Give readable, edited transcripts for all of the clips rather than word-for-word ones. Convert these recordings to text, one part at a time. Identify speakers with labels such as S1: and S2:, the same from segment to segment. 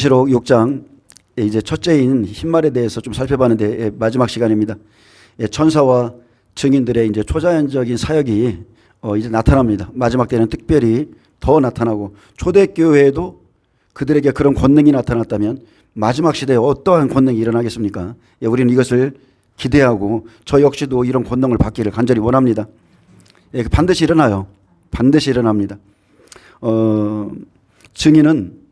S1: 계시록 6장 이제 첫째인 흰말에 대해서 좀 살펴봤는데 마지막 시간입니다. 천사와 증인들의 이제 초자연적인 사역이 이제 나타납니다. 마지막 때는 특별히 더 나타나고, 초대교회에도 그들에게 그런 권능이 나타났다면 마지막 시대에 어떠한 권능이 일어나겠습니까? 우리는 이것을 기대하고 저 역시도 이런 권능을 받기를 간절히 원합니다. 반드시 일어나요. 반드시 일어납니다. 증인은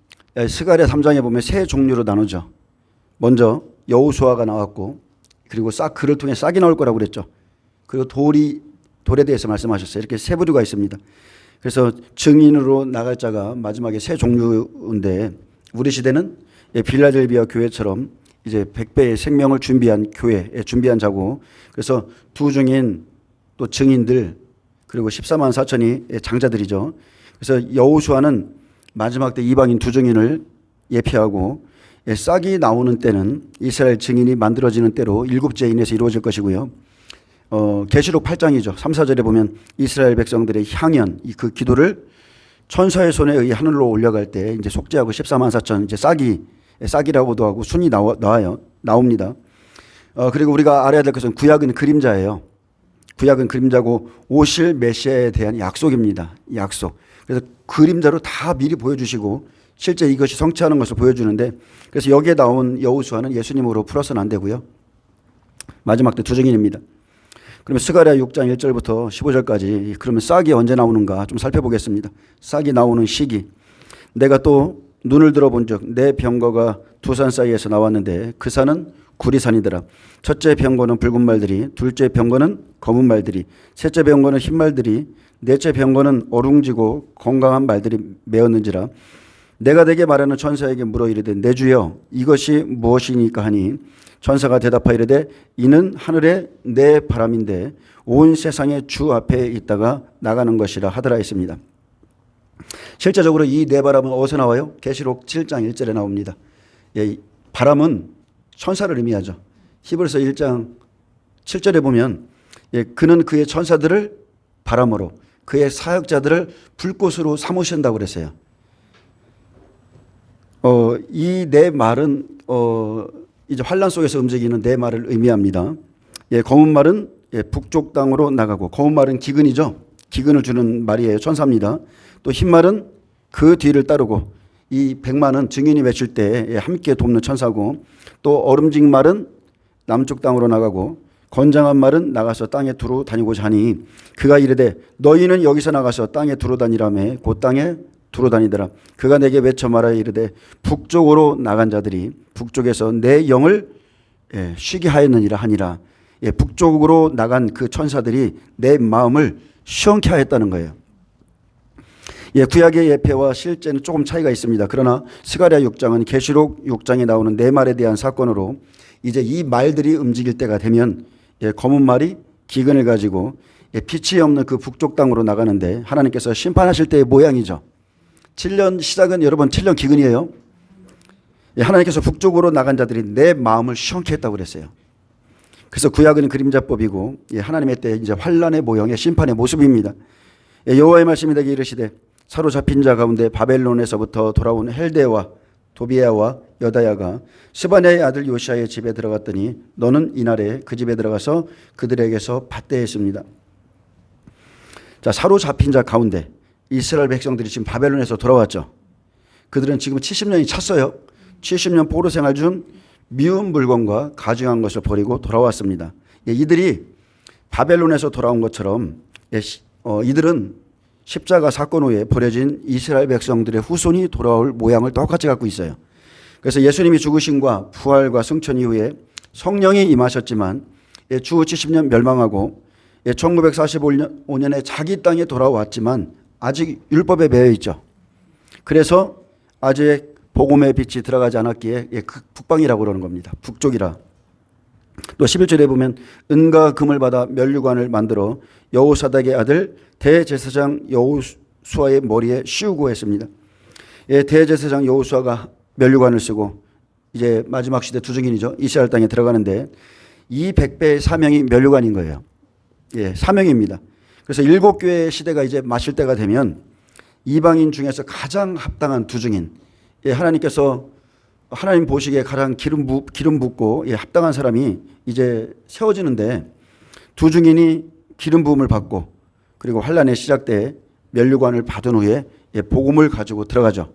S1: 스가랴 3장에 보면 세 종류로 나누죠. 먼저 여호수아가 나왔고, 그리고 그를 통해 싹이 나올 거라고 그랬죠. 그리고 돌에 대해서 말씀하셨어요. 이렇게 세 부류가 있습니다. 그래서 증인으로 나갈 자가 마지막에 세 종류인데, 우리 시대는 빌라델비아 교회처럼 이제 100배의 생명을 준비한 교회, 준비한 자고, 그래서 두 증인 또 증인들, 그리고 14만 4천이 장자들이죠. 그래서 여호수아는 마지막 때 이방인 두 증인을 예표하고, 싹이 나오는 때는 이스라엘 증인이 만들어지는 때로 일곱째 인에서 이루어질 것이고요. 계시록 8장이죠. 3, 4절에 보면 이스라엘 백성들의 향연, 그 기도를 천사의 손에 의해 하늘로 올려갈 때 이제 속죄하고 14만 4천, 이제 싹이라고도 하고 순이 나옵니다. 그리고 우리가 알아야 될 것은 구약은 그림자예요. 구약은 그림자고 오실 메시아에 대한 약속입니다. 약속. 그래서 그림자로 다 미리 보여주시고 실제 이것이 성취하는 것을 보여주는데, 그래서 여기에 나온 여호수아는 예수님으로 풀어서는 안 되고요. 마지막 때 두 증인입니다. 그러면 스가랴 6장 1절부터 15절까지 그러면 싹이 언제 나오는가 좀 살펴보겠습니다. 싹이 나오는 시기. 내가 또 눈을 들어본 적 내 병거가 두 산 사이에서 나왔는데 그 산은 구리산이더라. 첫째 병거는 붉은 말들이, 둘째 병거는 검은 말들이, 셋째 병거는 흰 말들이, 넷째 병거는 어룽지고 건강한 말들이 메었는지라. 내가 내게 말하는 천사에게 물어 이르되 내 주여 이것이 무엇이니까 하니, 천사가 대답하여 이르되 이는 하늘의 내 바람인데 온 세상의 주 앞에 있다가 나가는 것이라 하더라 했습니다. 실제적으로 이 내 바람은 어디서 나와요? 계시록 7장 1절에 나옵니다. 바람은 천사를 의미하죠. 히브리서 1장 7절에 보면 그는 그의 천사들을 바람으로, 그의 사역자들을 불꽃으로 삼으신다고 그랬어요. 이 내 말은 이제 환란 속에서 움직이는 내 말을 의미합니다. 검은 말은 북쪽 땅으로 나가고, 검은 말은 기근이죠. 기근을 주는 말이에요. 천사입니다. 또 흰 말은 그 뒤를 따르고, 이 백만은 증인이 외칠 때 함께 돕는 천사고, 또 얼음진 말은 남쪽 땅으로 나가고, 건장한 말은 나가서 땅에 두루 다니고자 하니, 그가 이르되 너희는 여기서 나가서 땅에 두루 다니라매 곧 땅에 두루 다니더라. 그가 내게 외쳐 말하여 이르되 북쪽으로 나간 자들이 북쪽에서 내 영을 쉬게 하였느니라 하니라. 북쪽으로 나간 그 천사들이 내 마음을 시원케 하였다는 거예요. 구약의 예표와 실제는 조금 차이가 있습니다. 그러나 스가랴 6장은 계시록 6장에 나오는 네 말에 대한 사건으로, 이제 이 말들이 움직일 때가 되면 검은 말이 기근을 가지고 빛이 없는 그 북쪽 땅으로 나가는데, 하나님께서 심판하실 때의 모양이죠. 7년 시작은 여러분 7년 기근이에요. 하나님께서 북쪽으로 나간 자들이 내 마음을 시원케 했다고 그랬어요. 그래서 구약은 그림자법이고, 하나님의 때 이제 환란의 모형의 심판의 모습입니다. 여호와의 말씀이 내게 이르시되 사로잡힌 자 가운데 바벨론에서부터 돌아온 헬데와 도비야와 여다야가 스바냐의 아들 요시아의 집에 들어갔더니 너는 이날에 그 집에 들어가서 그들에게서 받대했습니다. 자, 사로잡힌 자 가운데 이스라엘 백성들이 지금 바벨론에서 돌아왔죠. 그들은 지금 70년이 찼어요. 70년 포로 생활 중 미운 물건과 가증한 것을 버리고 돌아왔습니다. 이들이 바벨론에서 돌아온 것처럼 이들은 십자가 사건 후에 버려진 이스라엘 백성들의 후손이 돌아올 모양을 똑같이 갖고 있어요. 그래서 예수님이 죽으심과 부활과 승천 이후에 성령이 임하셨지만 주 70년 멸망하고 1945년에 자기 땅에 돌아왔지만 아직 율법에 매여 있죠. 그래서 아직 복음의 빛이 들어가지 않았기에 북방이라고 그러는 겁니다. 북쪽이라. 또 11절에 보면 은과 금을 받아 면류관을 만들어 여호사닥의 아들 대제사장 여호수아의 머리에 씌우고 했습니다. 대제사장 여호수아가 면류관을 쓰고 이제 마지막 시대 두 증인이죠. 이스라엘 땅에 들어가는데 이 100배의 사명이 면류관인 거예요. 사명입니다. 그래서 일곱 교회의 시대가 이제 마실 때가 되면 이방인 중에서 가장 합당한 두 증인, 하나님께서 하나님 보시기에 가장 기름 붓고 합당한 사람이 이제 세워지는데 두 증인이 기름 부음을 받고 그리고 환란의 시작 때 면류관을 받은 후에 복음을 가지고 들어가죠.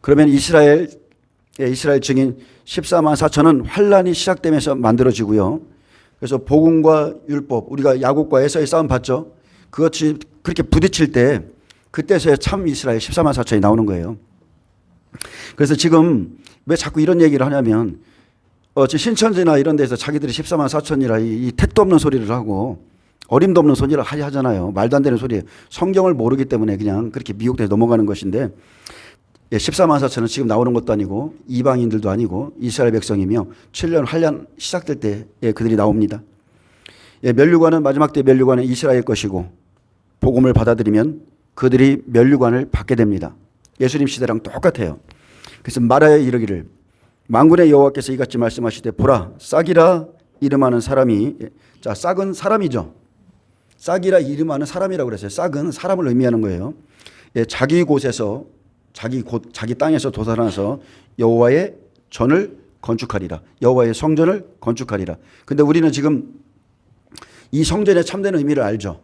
S1: 그러면 이스라엘 증인 14만 4천은 환란이 시작되면서 만들어지고요. 그래서 복음과 율법, 우리가 야곱과 에서의 싸움 봤죠. 그것이 그렇게 부딪힐 때 그때서야 참 이스라엘 14만 4천이 나오는 거예요. 그래서 지금 왜 자꾸 이런 얘기를 하냐면 신천지나 이런 데서 자기들이 14만 4천이라 이 택도 없는 소리를 하고 어림도 없는 소리를 하잖아요. 말도 안 되는 소리예요. 성경을 모르기 때문에 그냥 그렇게 미혹돼서 넘어가는 것인데 14만 4천은 지금 나오는 것도 아니고 이방인들도 아니고 이스라엘 백성이며 7년 환란 시작될 때 그들이 나옵니다. 면류관은 마지막 때 면류관은 이스라엘 것이고 복음을 받아들이면 그들이 면류관을 받게 됩니다. 예수님 시대랑 똑같아요. 그래서 말하여 이르기를 만군의 여호와께서 이같이 말씀하시되 보라 싹이라 이름하는 사람이 자 싹은 사람이죠. 싹이라 이름하는 사람이라고 그랬어요. 싹은 사람을 의미하는 거예요. 자기 곳에서 자기 땅에서 도살하면서 여호와의 전을 건축하리라. 여호와의 성전을 건축하리라. 근데 우리는 지금 이 성전의 참된 의미를 알죠.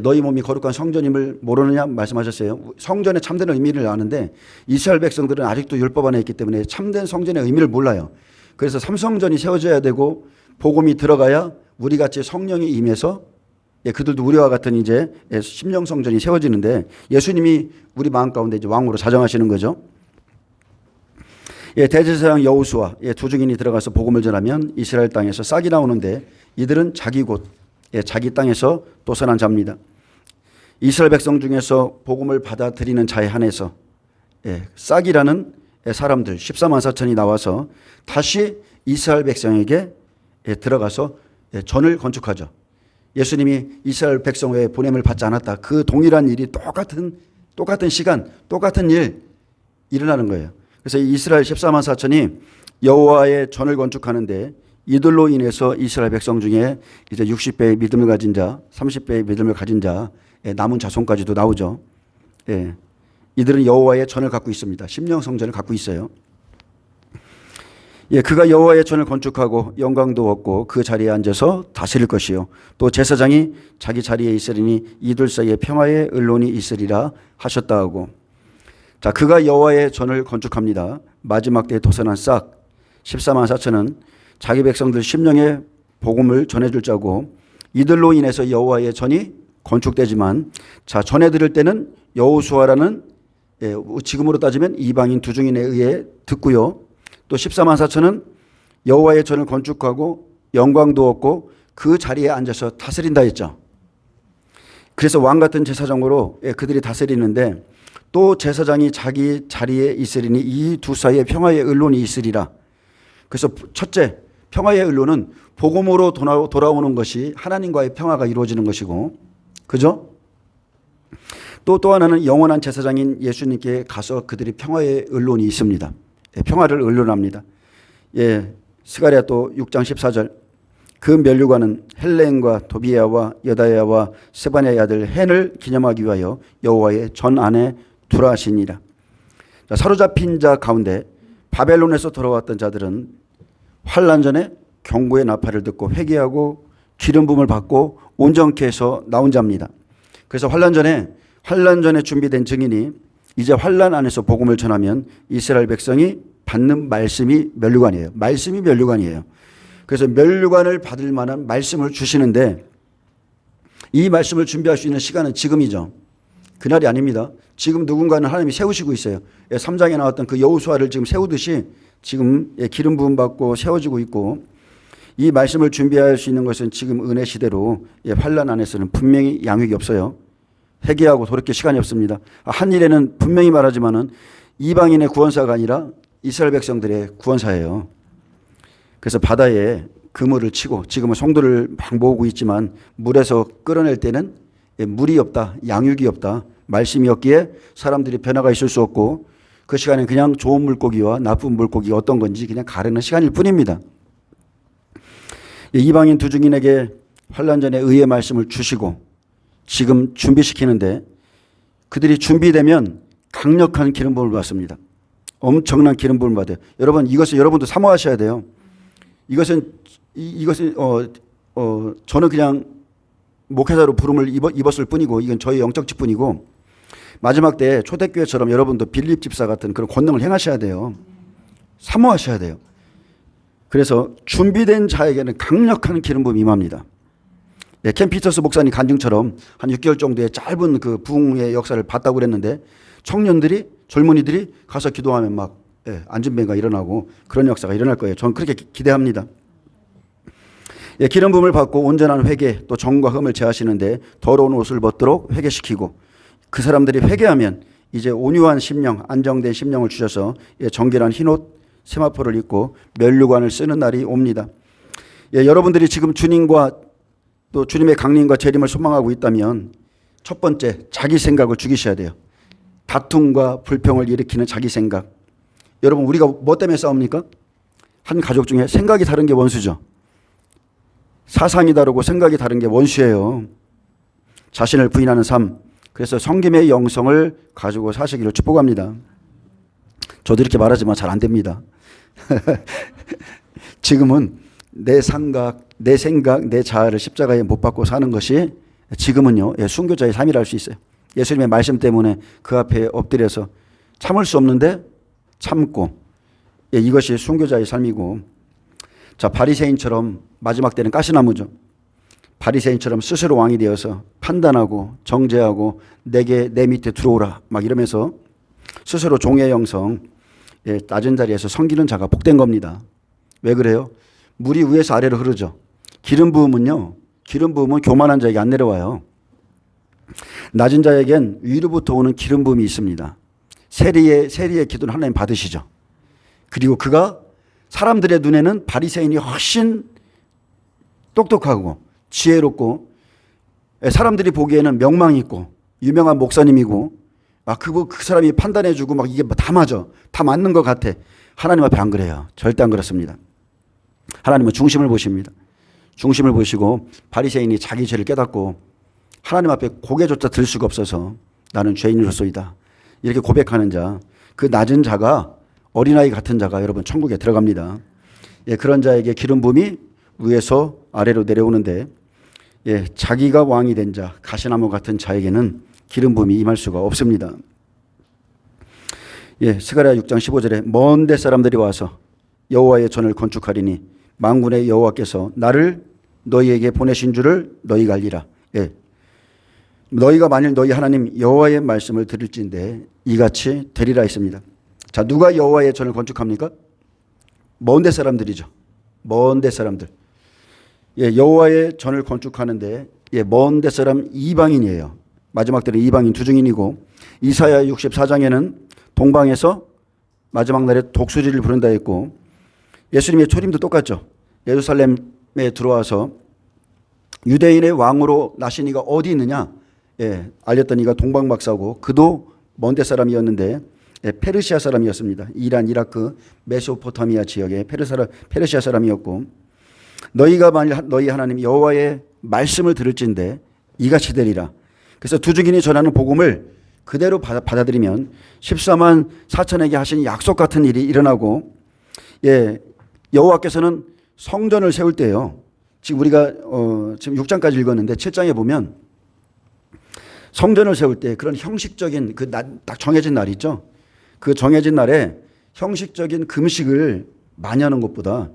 S1: 너희 몸이 거룩한 성전임을 모르느냐 말씀하셨어요. 성전의 참된 의미를 아는데 이스라엘 백성들은 아직도 율법 안에 있기 때문에 참된 성전의 의미를 몰라요. 그래서 삼성전이 세워져야 되고 복음이 들어가야 우리같이 성령이 임해서 그들도 우리와 같은 이제 심령 성전이 세워지는데 예수님이 우리 마음 가운데 이제 왕으로 자정하시는 거죠. 대제사장 여호수아 두 증인이 들어가서 복음을 전하면 이스라엘 땅에서 싹이 나오는데 이들은 자기 곳 자기 땅에서 도선한 자입니다. 이스라엘 백성 중에서 복음을 받아들이는 자에 한해서 싹이라는 사람들 14만 4천이 나와서 다시 이스라엘 백성에게 들어가서 전을 건축하죠. 예수님이 이스라엘 백성 외에 보냄을 받지 않았다. 그 동일한 일이 똑같은 시간, 똑같은 일 일어나는 거예요. 그래서 이스라엘 14만 4천이 여호와의 전을 건축하는데 이들로 인해서 이스라엘 백성 중에 이제 60배의 믿음을 가진 자, 30배의 믿음을 가진 자, 남은 자손까지도 나오죠. 이들은 여호와의 전을 갖고 있습니다. 심령 성전을 갖고 있어요. 그가 여호와의 전을 건축하고 영광도 얻고 그 자리에 앉아서 다스릴 것이요. 또 제사장이 자기 자리에 있으리니 이들 사이에 평화의 언론이 있으리라 하셨다 하고. 자, 그가 여호와의 전을 건축합니다. 마지막 때에 도선한 싹 14만 4천은 자기 백성들 심령의 복음을 전해줄 자고 이들로 인해서 여호와의 전이 건축되지만 자 전해 들을 때는 여호수아라는 지금으로 따지면 이방인 두 증인에 의해 듣고요. 또 14만 4천은 여호와의 전을 건축하고 영광도 얻고 그 자리에 앉아서 다스린다 했죠. 그래서 왕 같은 제사장으로 그들이 다스리는데 또 제사장이 자기 자리에 있으리니 이 두 사이에 평화의 언론이 있으리라. 그래서 첫째 평화의 언론은 복음으로 돌아오는 것이 하나님과의 평화가 이루어지는 것이고 그죠? 또 하나는 영원한 제사장인 예수님께 가서 그들이 평화의 언론이 있습니다. 평화를 언론합니다. 스가랴 또 6장 14절 그 면류관은 헬레인과 도비야와 여다야와 세바냐의 아들 헨을 기념하기 위하여 여호와의 전 안에 두라 하시니라. 사로잡힌 자 가운데 바벨론에서 돌아왔던 자들은 환란 전에 경고의 나팔을 듣고 회개하고 기름 부음을 받고 온전케 해서 나온 자입니다. 그래서 환란 전에 준비된 증인이 이제 환란 안에서 복음을 전하면 이스라엘 백성이 받는 말씀이 면류관이에요. 말씀이 면류관이에요. 그래서 면류관을 받을 만한 말씀을 주시는데 이 말씀을 준비할 수 있는 시간은 지금이죠. 그날이 아닙니다. 지금 누군가는 하나님이 세우시고 있어요. 3장에 나왔던 그 여호수아를 지금 세우듯이 지금 기름 부음 받고 세워지고 있고 이 말씀을 준비할 수 있는 것은 지금 은혜 시대로 환란 안에서는 분명히 양육이 없어요. 회개하고 돌이킬 시간이 없습니다. 한 일에는 분명히 말하지만은 이방인의 구원사가 아니라 이스라엘 백성들의 구원사예요. 그래서 바다에 그물을 치고 지금은 송도를 막 모으고 있지만 물에서 끌어낼 때는 물이 없다, 양육이 없다, 말씀이 없기에 사람들이 변화가 있을 수 없고 그 시간에 그냥 좋은 물고기와 나쁜 물고기가 어떤 건지 그냥 가르는 시간일 뿐입니다. 이방인 두 증인에게 환란 전에 의의 말씀을 주시고 지금 준비시키는데 그들이 준비되면 강력한 기름 부음을 받습니다. 엄청난 기름 부음을 받아요. 여러분 이것을 여러분도 사모하셔야 돼요. 이것은 저는 그냥 목회자로 부름을 입었을 뿐이고 이건 저희 영적 직분이고 마지막 때 초대교회처럼 여러분도 빌립 집사 같은 그런 권능을 행하셔야 돼요. 사모하셔야 돼요. 그래서 준비된 자에게는 강력한 기름 부음이 임합니다. 네, 켄 피터스 목사님 간증처럼 한 6개월 정도의 짧은 그 부흥의 역사를 봤다고 그랬는데 청년들이 젊은이들이 가서 기도하면 막 안진뱅이가 일어나고 그런 역사가 일어날 거예요. 저는 그렇게 기대합니다. 예, 기름 부음을 받고 온전한 회개 또 정과 흠을 제하시는데 더러운 옷을 벗도록 회개시키고 그 사람들이 회개하면 이제 온유한 심령 안정된 심령을 주셔서 정결한 흰옷 세마포를 입고 면류관을 쓰는 날이 옵니다. 예, 여러분들이 지금 주님과 또 주님의 강림과 재림을 소망하고 있다면 첫 번째 자기 생각을 죽이셔야 돼요. 다툼과 불평을 일으키는 자기 생각. 여러분 우리가 뭐 때문에 싸웁니까? 한 가족 중에 생각이 다른 게 원수죠. 사상이 다르고 생각이 다른 게 원수예요. 자신을 부인하는 삶. 그래서 성김의 영성을 가지고 사시기를 축복합니다. 저도 이렇게 말하지만 잘 안 됩니다. 지금은 내 생각, 내 자아를 십자가에 못 박고 사는 것이 지금은요 순교자의 삶이라 할 수 있어요. 예수님의 말씀 때문에 그 앞에 엎드려서 참을 수 없는데 참고 이것이 순교자의 삶이고 자 바리새인처럼 마지막 때는 가시나무죠. 바리새인처럼 스스로 왕이 되어서 판단하고 정죄하고 내게 내 밑에 들어오라 막 이러면서 스스로 종의 영성 낮은 자리에서 섬기는 자가 복된 겁니다. 왜 그래요? 물이 위에서 아래로 흐르죠. 기름 부음은 교만한 자에게 안 내려와요. 낮은 자에겐 위로부터 오는 기름 부음이 있습니다. 세리의 기도는 하나님 받으시죠. 그리고 그가 사람들의 눈에는 바리새인이 훨씬 똑똑하고 지혜롭고 사람들이 보기에는 명망이 있고 유명한 목사님이고 그 사람이 판단해주고 막 이게 다 맞아. 다 맞는 것 같아. 하나님 앞에 안 그래요. 절대 안 그렇습니다. 하나님은 중심을 보십니다. 중심을 보시고 바리새인이 자기 죄를 깨닫고 하나님 앞에 고개조차 들 수가 없어서 나는 죄인으로소이다. 이렇게 고백하는 자, 그 낮은 자가 어린아이 같은 자가 여러분 천국에 들어갑니다. 예, 그런 자에게 기름 부음이 위에서 아래로 내려오는데 자기가 왕이 된 자, 가시나무 같은 자에게는 기름 부음이 임할 수가 없습니다. 스가랴 6장 15절에 먼 데 사람들이 와서 여호와의 전을 건축하리니 만군의 여호와께서 나를 너희에게 보내신 줄을 너희가 알리라. 너희가 만일 너희 하나님 여호와의 말씀을 들을진데 이같이 되리라 했습니다. 자, 누가 여호와의 전을 건축합니까? 먼 데 사람들이죠. 먼 데 사람들. 여호와의 전을 건축하는데 먼 데 사람 이방인이에요. 마지막 때는 이방인 두 증인이고 이사야 64장에는 동방에서 마지막 날에 독수리를 부른다 했고 예수님의 초림도 똑같죠. 예루살렘에 들어와서 유대인의 왕으로 나신 이가 어디 있느냐 알렸던 이가 동방 박사고 그도 먼데 사람이었는데 페르시아 사람이었습니다. 이란, 이라크, 메소포타미아 지역의 페르시아 사람이었고 너희가 만일 너희 하나님 여호와의 말씀을 들을진데 이같이 되리라. 그래서 두 증인이 전하는 복음을 그대로 받아들이면 14만 4천에게 하신 약속 같은 일이 일어나고 여호와께서는 성전을 세울 때요. 지금 우리가 지금 6장까지 읽었는데 7장에 보면 성전을 세울 때 그런 형식적인 딱 정해진 날이 있죠. 그 정해진 날에 형식적인 금식을 많이 하는 것보다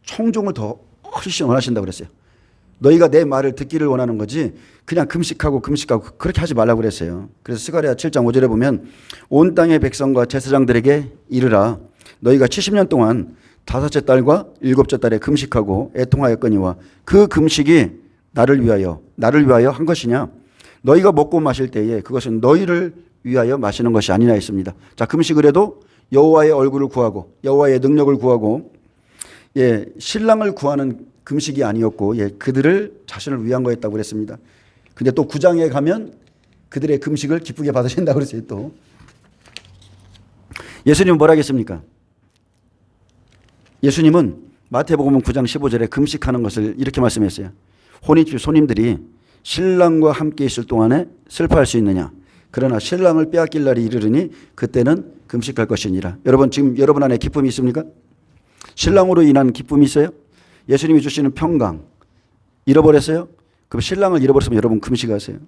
S1: 청종을 더 훨씬 원하신다고 그랬어요. 너희가 내 말을 듣기를 원하는 거지 그냥 금식하고 그렇게 하지 말라고 그랬어요. 그래서 스가랴 7장 5절에 보면 온 땅의 백성과 제사장들에게 이르라. 너희가 70년 동안 다섯째 달과 일곱째 달에 금식하고 애통하였거니와 그 금식이 나를 위하여 한 것이냐. 너희가 먹고 마실 때에 그것은 너희를 위하여 마시는 것이 아니라 했습니다. 자, 금식을 해도 여호와의 얼굴을 구하고 여호와의 능력을 구하고 신랑을 구하는 금식이 아니었고 그들을 자신을 위한 거였다고 그랬습니다. 근데 또 9장에 가면 그들의 금식을 기쁘게 받으신다고 그랬어요. 또 예수님은 뭐라 하겠습니까? 예수님은 마태복음 9장 15절에 금식하는 것을 이렇게 말씀했어요. 혼인집 손님들이 신랑과 함께 있을 동안에 슬퍼할 수 있느냐. 그러나 신랑을 빼앗길 날이 이르르니 그때는 금식할 것이니라. 여러분 지금 여러분 안에 기쁨이 있습니까? 신랑으로 인한 기쁨이 있어요? 예수님이 주시는 평강 잃어버렸어요? 그럼 신랑을 잃어버렸으면 여러분 금식하세요.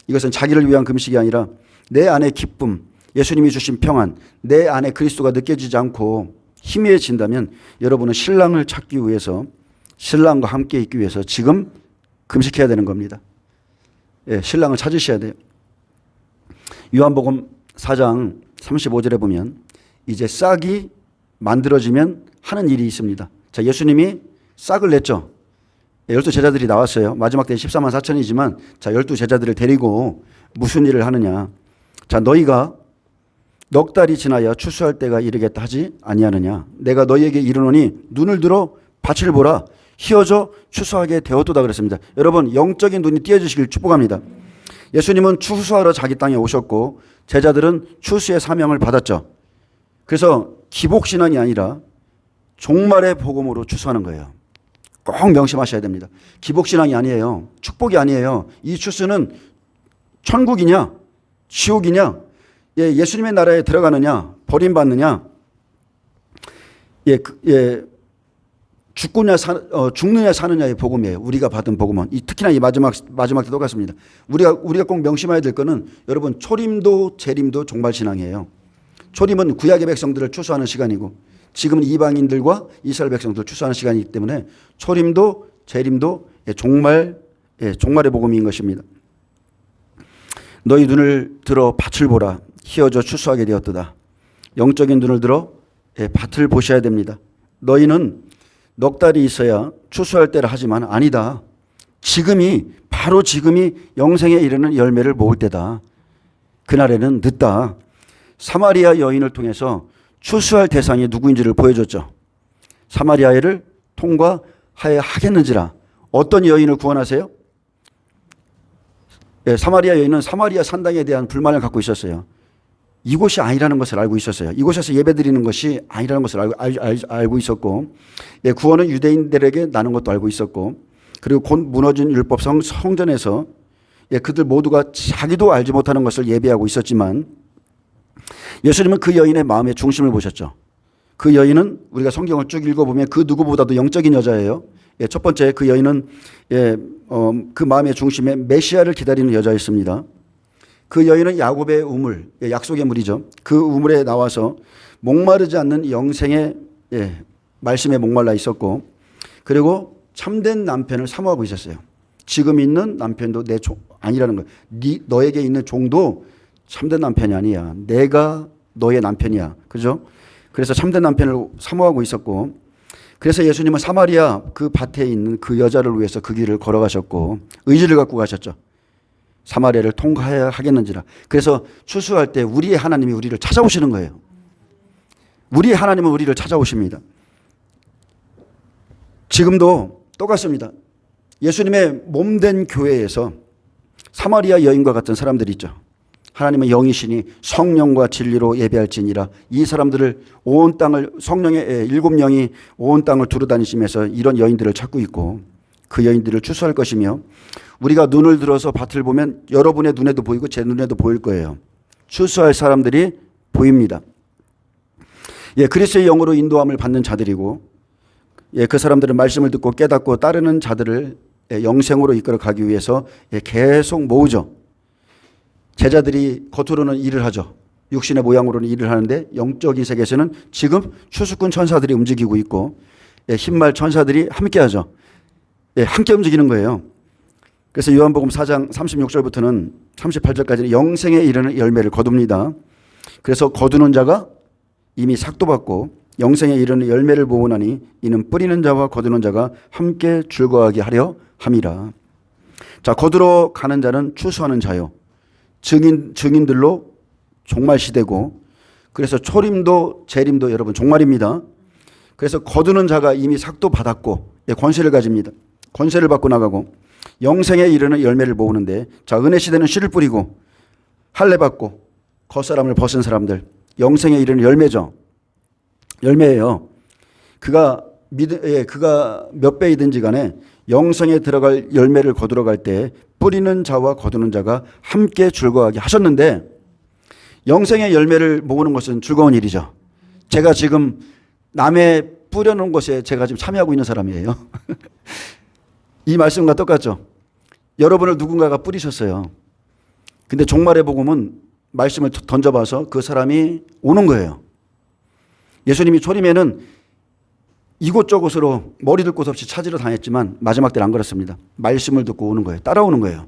S1: 이것은 자기를 위한 금식이 아니라 내 안에 기쁨, 예수님이 주신 평안, 내 안에 그리스도가 느껴지지 않고 희미해진다면 여러분은 신랑을 찾기 위해서, 신랑과 함께 있기 위해서 지금 금식해야 되는 겁니다. 예, 신랑을 찾으셔야 돼요. 요한복음 4장 35절에 보면 이제 싹이 만들어지면 하는 일이 있습니다. 자, 예수님이 싹을 냈죠. 12제자들이 나왔어요. 마지막 때는 14만 4천이지만 자, 12제자들을 데리고 무슨 일을 하느냐. 자, 너희가 넉 달이 지나야 추수할 때가 이르겠다 하지 아니하느냐. 내가 너희에게 이르노니 눈을 들어 밭을 보라. 희어져 추수하게 되었도다 그랬습니다. 여러분 영적인 눈이 띄어지시길 축복합니다. 예수님은 추수하러 자기 땅에 오셨고 제자들은 추수의 사명을 받았죠. 그래서 기복신앙이 아니라 종말의 복음으로 추수하는 거예요. 꼭 명심하셔야 됩니다. 기복신앙이 아니에요. 축복이 아니에요. 이 추수는 천국이냐 지옥이냐, 예수님의 나라에 들어가느냐 버림받느냐, 죽느냐 사느냐의 복음이에요. 우리가 받은 복음은 특히나 이 마지막 때 똑같습니다. 우리가 꼭 명심해야 될 거는 여러분 초림도 재림도 종말신앙이에요. 초림은 구약의 백성들을 추수하는 시간이고 지금은 이방인들과 이스라엘 백성들을 추수하는 시간이기 때문에 초림도 재림도 종말의 복음인 것입니다. 너희 눈을 들어 밭을 보라. 희어져 추수하게 되었도다. 영적인 눈을 들어 밭을 보셔야 됩니다. 너희는 넉 달이 있어야 추수할 때라 하지만 아니다. 바로 지금이 영생에 이르는 열매를 모을 때다. 그날에는 늦다. 사마리아 여인을 통해서 추수할 대상이 누구인지를 보여줬죠. 사마리아를 통과하여 하겠는지라. 어떤 여인을 구원하세요? 사마리아 여인은 사마리아 산당에 대한 불만을 갖고 있었어요. 이곳이 아니라는 것을 알고 있었어요. 이곳에서 예배드리는 것이 아니라는 것을 알고 있었고, 구원은 유대인들에게 나는 것도 알고 있었고, 그리고 곧 무너진 율법 성전에서 그들 모두가 자기도 알지 못하는 것을 예배하고 있었지만 예수님은 그 여인의 마음의 중심을 보셨죠. 그 여인은 우리가 성경을 쭉 읽어보면 그 누구보다도 영적인 여자예요. 첫 번째 그 여인은 그 마음의 중심에 메시아를 기다리는 여자였습니다. 그 여인은 야곱의 우물, 약속의 물이죠. 그 우물에 나와서 목마르지 않는 영생의 말씀에 목말라 있었고, 그리고 참된 남편을 사모하고 있었어요. 지금 있는 남편도 내 종 아니라는 거예요. 너에게 있는 종도 참된 남편이 아니야. 내가 너의 남편이야. 그죠? 그래서 참된 남편을 사모하고 있었고, 그래서 예수님은 사마리아 그 밭에 있는 그 여자를 위해서 그 길을 걸어가셨고 의지를 갖고 가셨죠. 사마리아를 통과해야 하겠는지라. 그래서 추수할 때 우리의 하나님이 우리를 찾아오시는 거예요. 우리의 하나님은 우리를 찾아오십니다. 지금도 똑같습니다. 예수님의 몸된 교회에서 사마리아 여인과 같은 사람들이 있죠. 하나님은 영이시니 성령과 진리로 예배할지니라. 이 사람들을 온 땅을 성령의 7명이 온 땅을 두루다니시면서 이런 여인들을 찾고 있고 그 여인들을 추수할 것이며, 우리가 눈을 들어서 밭을 보면 여러분의 눈에도 보이고 제 눈에도 보일 거예요. 추수할 사람들이 보입니다. 그리스도의 영으로 인도함을 받는 자들이고, 그 사람들은 말씀을 듣고 깨닫고 따르는 자들을 영생으로 이끌어 가기 위해서 계속 모으죠. 제자들이 겉으로는 일을 하죠. 육신의 모양으로는 일을 하는데 영적인 세계에서는 지금 추수꾼 천사들이 움직이고 있고 흰말 천사들이 함께 하죠. 함께 움직이는 거예요. 그래서 요한복음 4장 36절부터는 38절까지는 영생에 이르는 열매를 거둡니다. 그래서 거두는 자가 이미 삭도 받고 영생에 이르는 열매를 모으나니 이는 뿌리는 자와 거두는 자가 함께 즐거워하게 하려 함이라. 자, 거두러 가는 자는 추수하는 자요. 증인들로 종말 시대고, 그래서 초림도 재림도 여러분 종말입니다. 그래서 거두는 자가 이미 삭도 받았고 권세를 가집니다. 권세를 받고 나가고 영생에 이르는 열매를 모으는데, 자, 은혜 시대는 씨를 뿌리고 할례 받고 겉사람을 벗은 사람들, 영생에 이르는 열매죠. 열매예요. 그가 몇 배이든지 간에 영생에 들어갈 열매를 거두러 갈 때 뿌리는 자와 거두는 자가 함께 즐거워하게 하셨는데, 영생의 열매를 모으는 것은 즐거운 일이죠. 제가 지금 남의 뿌려놓은 것에 제가 지금 참여하고 있는 사람이에요. 이 말씀과 똑같죠. 여러분을 누군가가 뿌리셨어요. 근데 종말의 복음은 말씀을 던져봐서 그 사람이 오는 거예요. 예수님이 초림에는 이곳저곳으로 머리 들 곳 없이 찾으러 다녔지만 마지막 때는 안 그렇습니다. 말씀을 듣고 오는 거예요. 따라오는 거예요.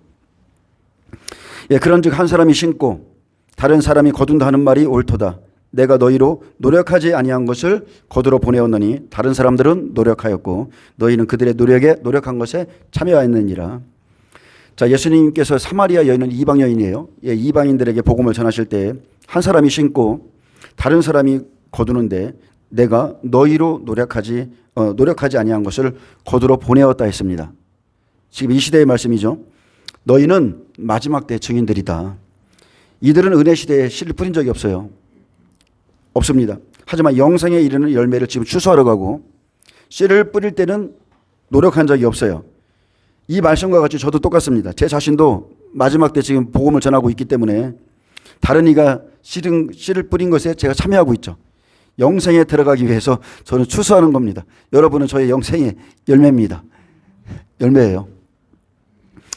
S1: 예, 그런즉 한 사람이 심고 다른 사람이 거둔다 하는 말이 옳도다. 내가 너희로 노력하지 아니한 것을 거두러 보내었느니 다른 사람들은 노력하였고 너희는 그들의 노력에 노력한 것에 참여하였느니라. 자, 예수님께서 사마리아 여인은 이방 여인이에요. 예, 이방인들에게 복음을 전하실 때 한 사람이 심고 다른 사람이 거두는데 내가 너희로 노력하지 아니한 것을 거두러 보내었다 했습니다. 지금 이 시대의 말씀이죠. 너희는 마지막 때 증인들이다. 이들은 은혜 시대에 씨를 뿌린 적이 없어요. 없습니다. 하지만 영생에 이르는 열매를 지금 추수하러 가고 씨를 뿌릴 때는 노력한 적이 없어요. 이 말씀과 같이 저도 똑같습니다. 제 자신도 마지막 때 지금 복음을 전하고 있기 때문에 다른 이가 씨를 뿌린 것에 제가 참여하고 있죠. 영생에 들어가기 위해서 저는 추수하는 겁니다. 여러분은 저의 영생의 열매입니다. 열매예요.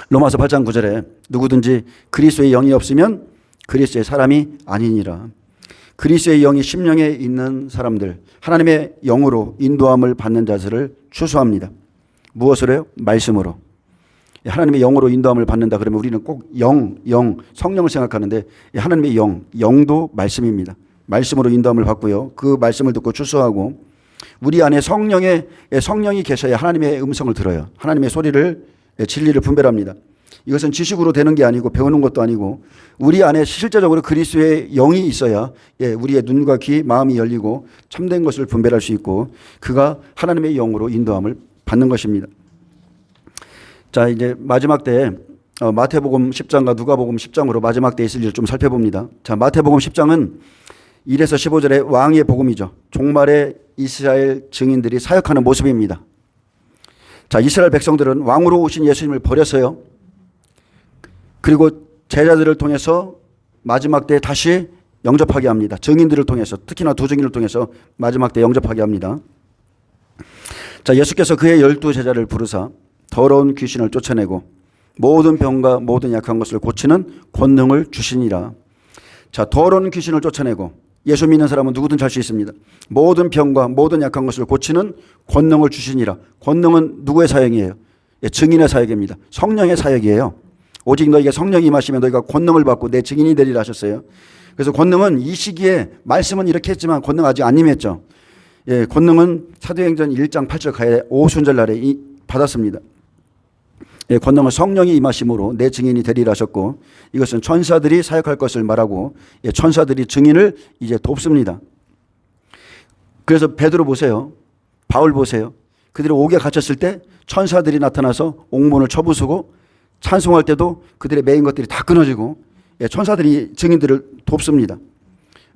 S1: 로마서 8장 9절에 누구든지 그리스도의 영이 없으면 그리스도의 사람이 아니니라. 그리스도의 영이 심령에 있는 사람들, 하나님의 영으로 인도함을 받는 자들을 추수합니다. 무엇으로 해요? 말씀으로. 하나님의 영으로 인도함을 받는다 그러면 우리는 꼭 성령을 생각하는데 하나님의 영도 말씀입니다. 말씀으로 인도함을 받고요. 그 말씀을 듣고 추수하고 우리 안에 성령이 계셔야 하나님의 음성을 들어요. 하나님의 소리를, 진리를 분별합니다. 이것은 지식으로 되는 게 아니고 배우는 것도 아니고 우리 안에 실제적으로 그리스도의 영이 있어야 우리의 눈과 귀, 마음이 열리고 참된 것을 분별할 수 있고 그가 하나님의 영으로 인도함을 받는 것입니다. 자, 이제 마지막 때 마태복음 10장과 누가복음 10장으로 마지막 때 있을 일을 좀 살펴봅니다. 자, 마태복음 10장은 1에서 15절의 왕의 복음이죠. 종말에 이스라엘 증인들이 사역하는 모습입니다. 자, 이스라엘 백성들은 왕으로 오신 예수님을 버렸어요. 그리고 제자들을 통해서 마지막 때 다시 영접하게 합니다. 증인들을 통해서, 특히나 두 증인을 통해서 마지막 때 영접하게 합니다. 자, 예수께서 그의 12제자를 부르사 더러운 귀신을 쫓아내고 모든 병과 모든 약한 것을 고치는 권능을 주시니라. 자, 더러운 귀신을 쫓아내고 예수 믿는 사람은 누구든지 할 수 있습니다. 모든 병과 모든 약한 것을 고치는 권능을 주시니라. 권능은 누구의 사역이에요? 증인의 사역입니다. 성령의 사역이에요. 오직 너희에게 성령이 임하시면 너희가 권능을 받고 내 증인이 되리라 하셨어요. 그래서 권능은 이 시기에 말씀은 이렇게 했지만 권능 아직 안 임했죠. 예, 권능은 사도행전 1장 8절 가에 오순절 날에 받았습니다. 예, 권능은 성령이 임하심으로 내 증인이 되리라 하셨고 이것은 천사들이 사역할 것을 말하고 천사들이 증인을 이제 돕습니다. 그래서 베드로 보세요. 바울 보세요. 그들이 옥에 갇혔을 때 천사들이 나타나서 옥문을 쳐부수고 찬송할 때도 그들의 매인 것들이 다 끊어지고 천사들이 증인들을 돕습니다.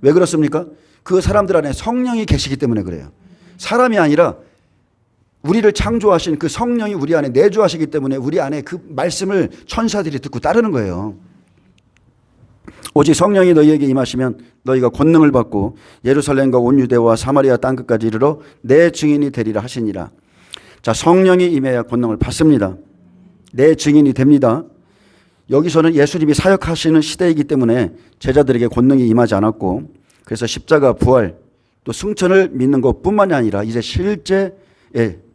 S1: 왜 그렇습니까? 그 사람들 안에 성령이 계시기 때문에 그래요. 사람이 아니라 우리를 창조하신 그 성령이 우리 안에 내주하시기 때문에 우리 안에 그 말씀을 천사들이 듣고 따르는 거예요. 오직 성령이 너희에게 임하시면 너희가 권능을 받고 예루살렘과 온 유대와 사마리아 땅끝까지 이르러 내 증인이 되리라 하시니라. 자, 성령이 임해야 권능을 받습니다. 내 증인이 됩니다. 여기서는 예수님이 사역하시는 시대이기 때문에 제자들에게 권능이 임하지 않았고 그래서 십자가 부활 또 승천을 믿는 것뿐만이 아니라 이제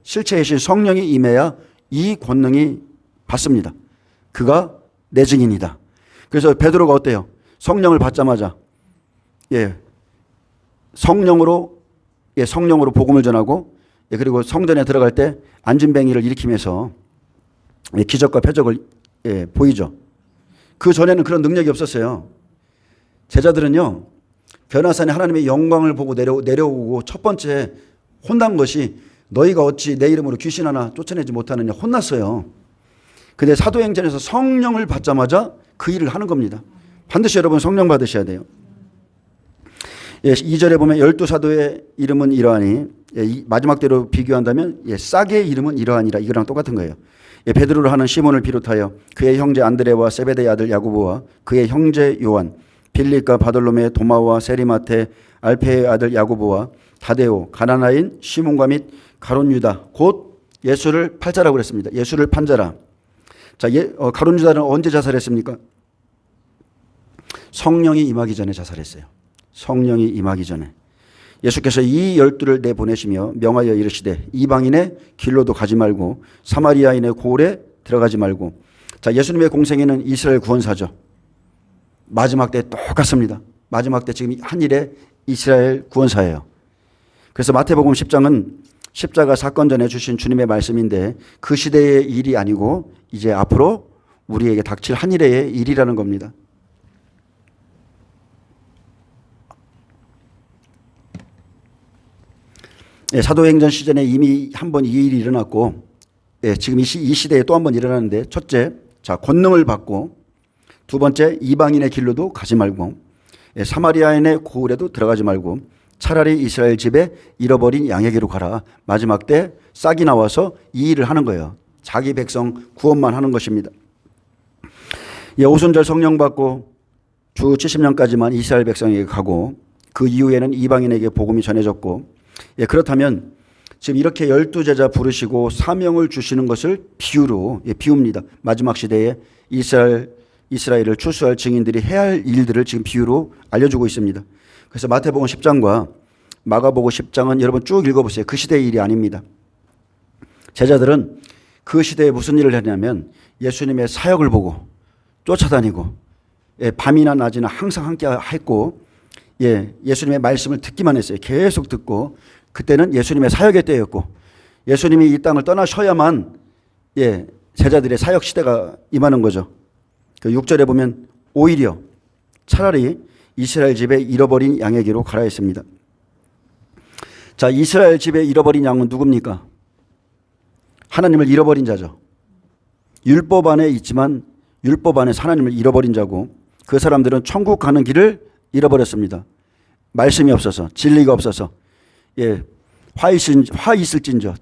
S1: 실체이신 성령이 임해야 이 권능이 받습니다. 그가 내 증인이다. 그래서 베드로가 어때요? 성령을 받자마자 성령으로 복음을 전하고 그리고 성전에 들어갈 때 안진뱅이를 일으키면서 기적과 표적을 보이죠. 그 전에는 그런 능력이 없었어요. 제자들은요, 변화산에 하나님의 영광을 보고 내려오고 첫 번째 혼난 것이 너희가 어찌 내 이름으로 귀신 하나 쫓아내지 못하느냐 혼났어요. 근데 사도행전에서 성령을 받자마자 그 일을 하는 겁니다. 반드시 여러분 성령 받으셔야 돼요. 2절에 보면 12사도의 이름은 이러하니 마지막 때로 비교한다면 싹의 이름은 이러하니라 이거랑 똑같은 거예요. 베드로를 하는 시몬을 비롯하여 그의 형제 안드레와 세베대의 아들 야고보와 그의 형제 요한 빌립과 바돌로메, 도마와 세리마테, 알페의 아들 야고보와 다데오, 가나나인 시몬과 및 가룟 유다, 곧 예수를 팔자라고 그랬습니다. 예수를 판 자라. 자, 가룟 유다는 언제 자살했습니까? 성령이 임하기 전에 자살했어요. 성령이 임하기 전에. 예수께서 이 12를 내보내시며 명하여 이르시되 이방인의 길로도 가지 말고 사마리아인의 고을에 들어가지 말고. 자, 예수님의 공생애는 이스라엘 구원사죠. 마지막 때 똑같습니다. 마지막 때 지금 한 일에 이스라엘 구원사예요. 그래서 마태복음 10장은 십자가 사건 전에 주신 주님의 말씀인데 그 시대의 일이 아니고 이제 앞으로 우리에게 닥칠 한 일의 일이라는 겁니다. 사도행전 시전에 이미 한 번 이 일이 일어났고, 지금 이 시대에 또 한 번 일어나는데, 첫째, 자, 권능을 받고, 두 번째, 이방인의 길로도 가지 말고, 사마리아인의 고을에도 들어가지 말고, 차라리 이스라엘 집에 잃어버린 양에게로 가라. 마지막 때 싹이 나와서 이 일을 하는 거예요. 자기 백성 구원만 하는 것입니다. 오순절 성령 받고 주 70년까지만 이스라엘 백성에게 가고, 그 이후에는 이방인에게 복음이 전해졌고, 그렇다면 지금 이렇게 12제자 부르시고 사명을 주시는 것을 비유로 비웁니다. 마지막 시대에 이스라엘을 출수할 증인들이 해야 할 일들을 지금 비유로 알려주고 있습니다. 그래서 마태복음 10장과 마가복음 10장은 여러분 쭉 읽어보세요. 그 시대의 일이 아닙니다. 제자들은 그 시대에 무슨 일을 했냐면 예수님의 사역을 보고 쫓아다니고 밤이나 낮이나 항상 함께 했고 예수님의 말씀을 듣기만 했어요. 계속 듣고 그때는 예수님의 사역의 때였고 예수님이 이 땅을 떠나셔야만 제자들의 사역 시대가 임하는 거죠. 그 6절에 보면 오히려 차라리 이스라엘 집에 잃어버린 양에게로 가라 했습니다. 자, 이스라엘 집에 잃어버린 양은 누굽니까? 하나님을 잃어버린 자죠. 율법 안에 있지만 율법 안에서 하나님을 잃어버린 자고 그 사람들은 천국 가는 길을 잃어버렸습니다. 말씀이 없어서 진리가 없어서 화 있을진저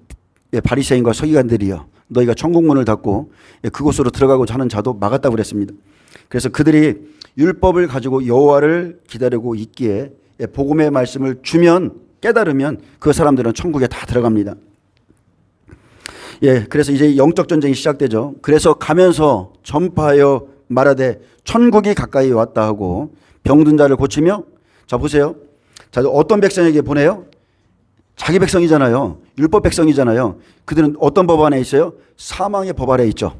S1: 바리새인과 서기관들이여 너희가 천국 문을 닫고 그곳으로 들어가고자 하는 자도 막았다고 그랬습니다. 그래서 그들이 율법을 가지고 여호와를 기다리고 있기에 복음의 말씀을 주면 깨달으면 그 사람들은 천국에 다 들어갑니다. 그래서 이제 영적 전쟁이 시작되죠. 그래서 가면서 전파하여 말하되 천국이 가까이 왔다 하고 병든 자를 고치며 자 보세요. 자 어떤 백성에게 보내요? 자기 백성이잖아요. 율법 백성이잖아요. 그들은 어떤 법 안에 있어요? 사망의 법 아래 있죠.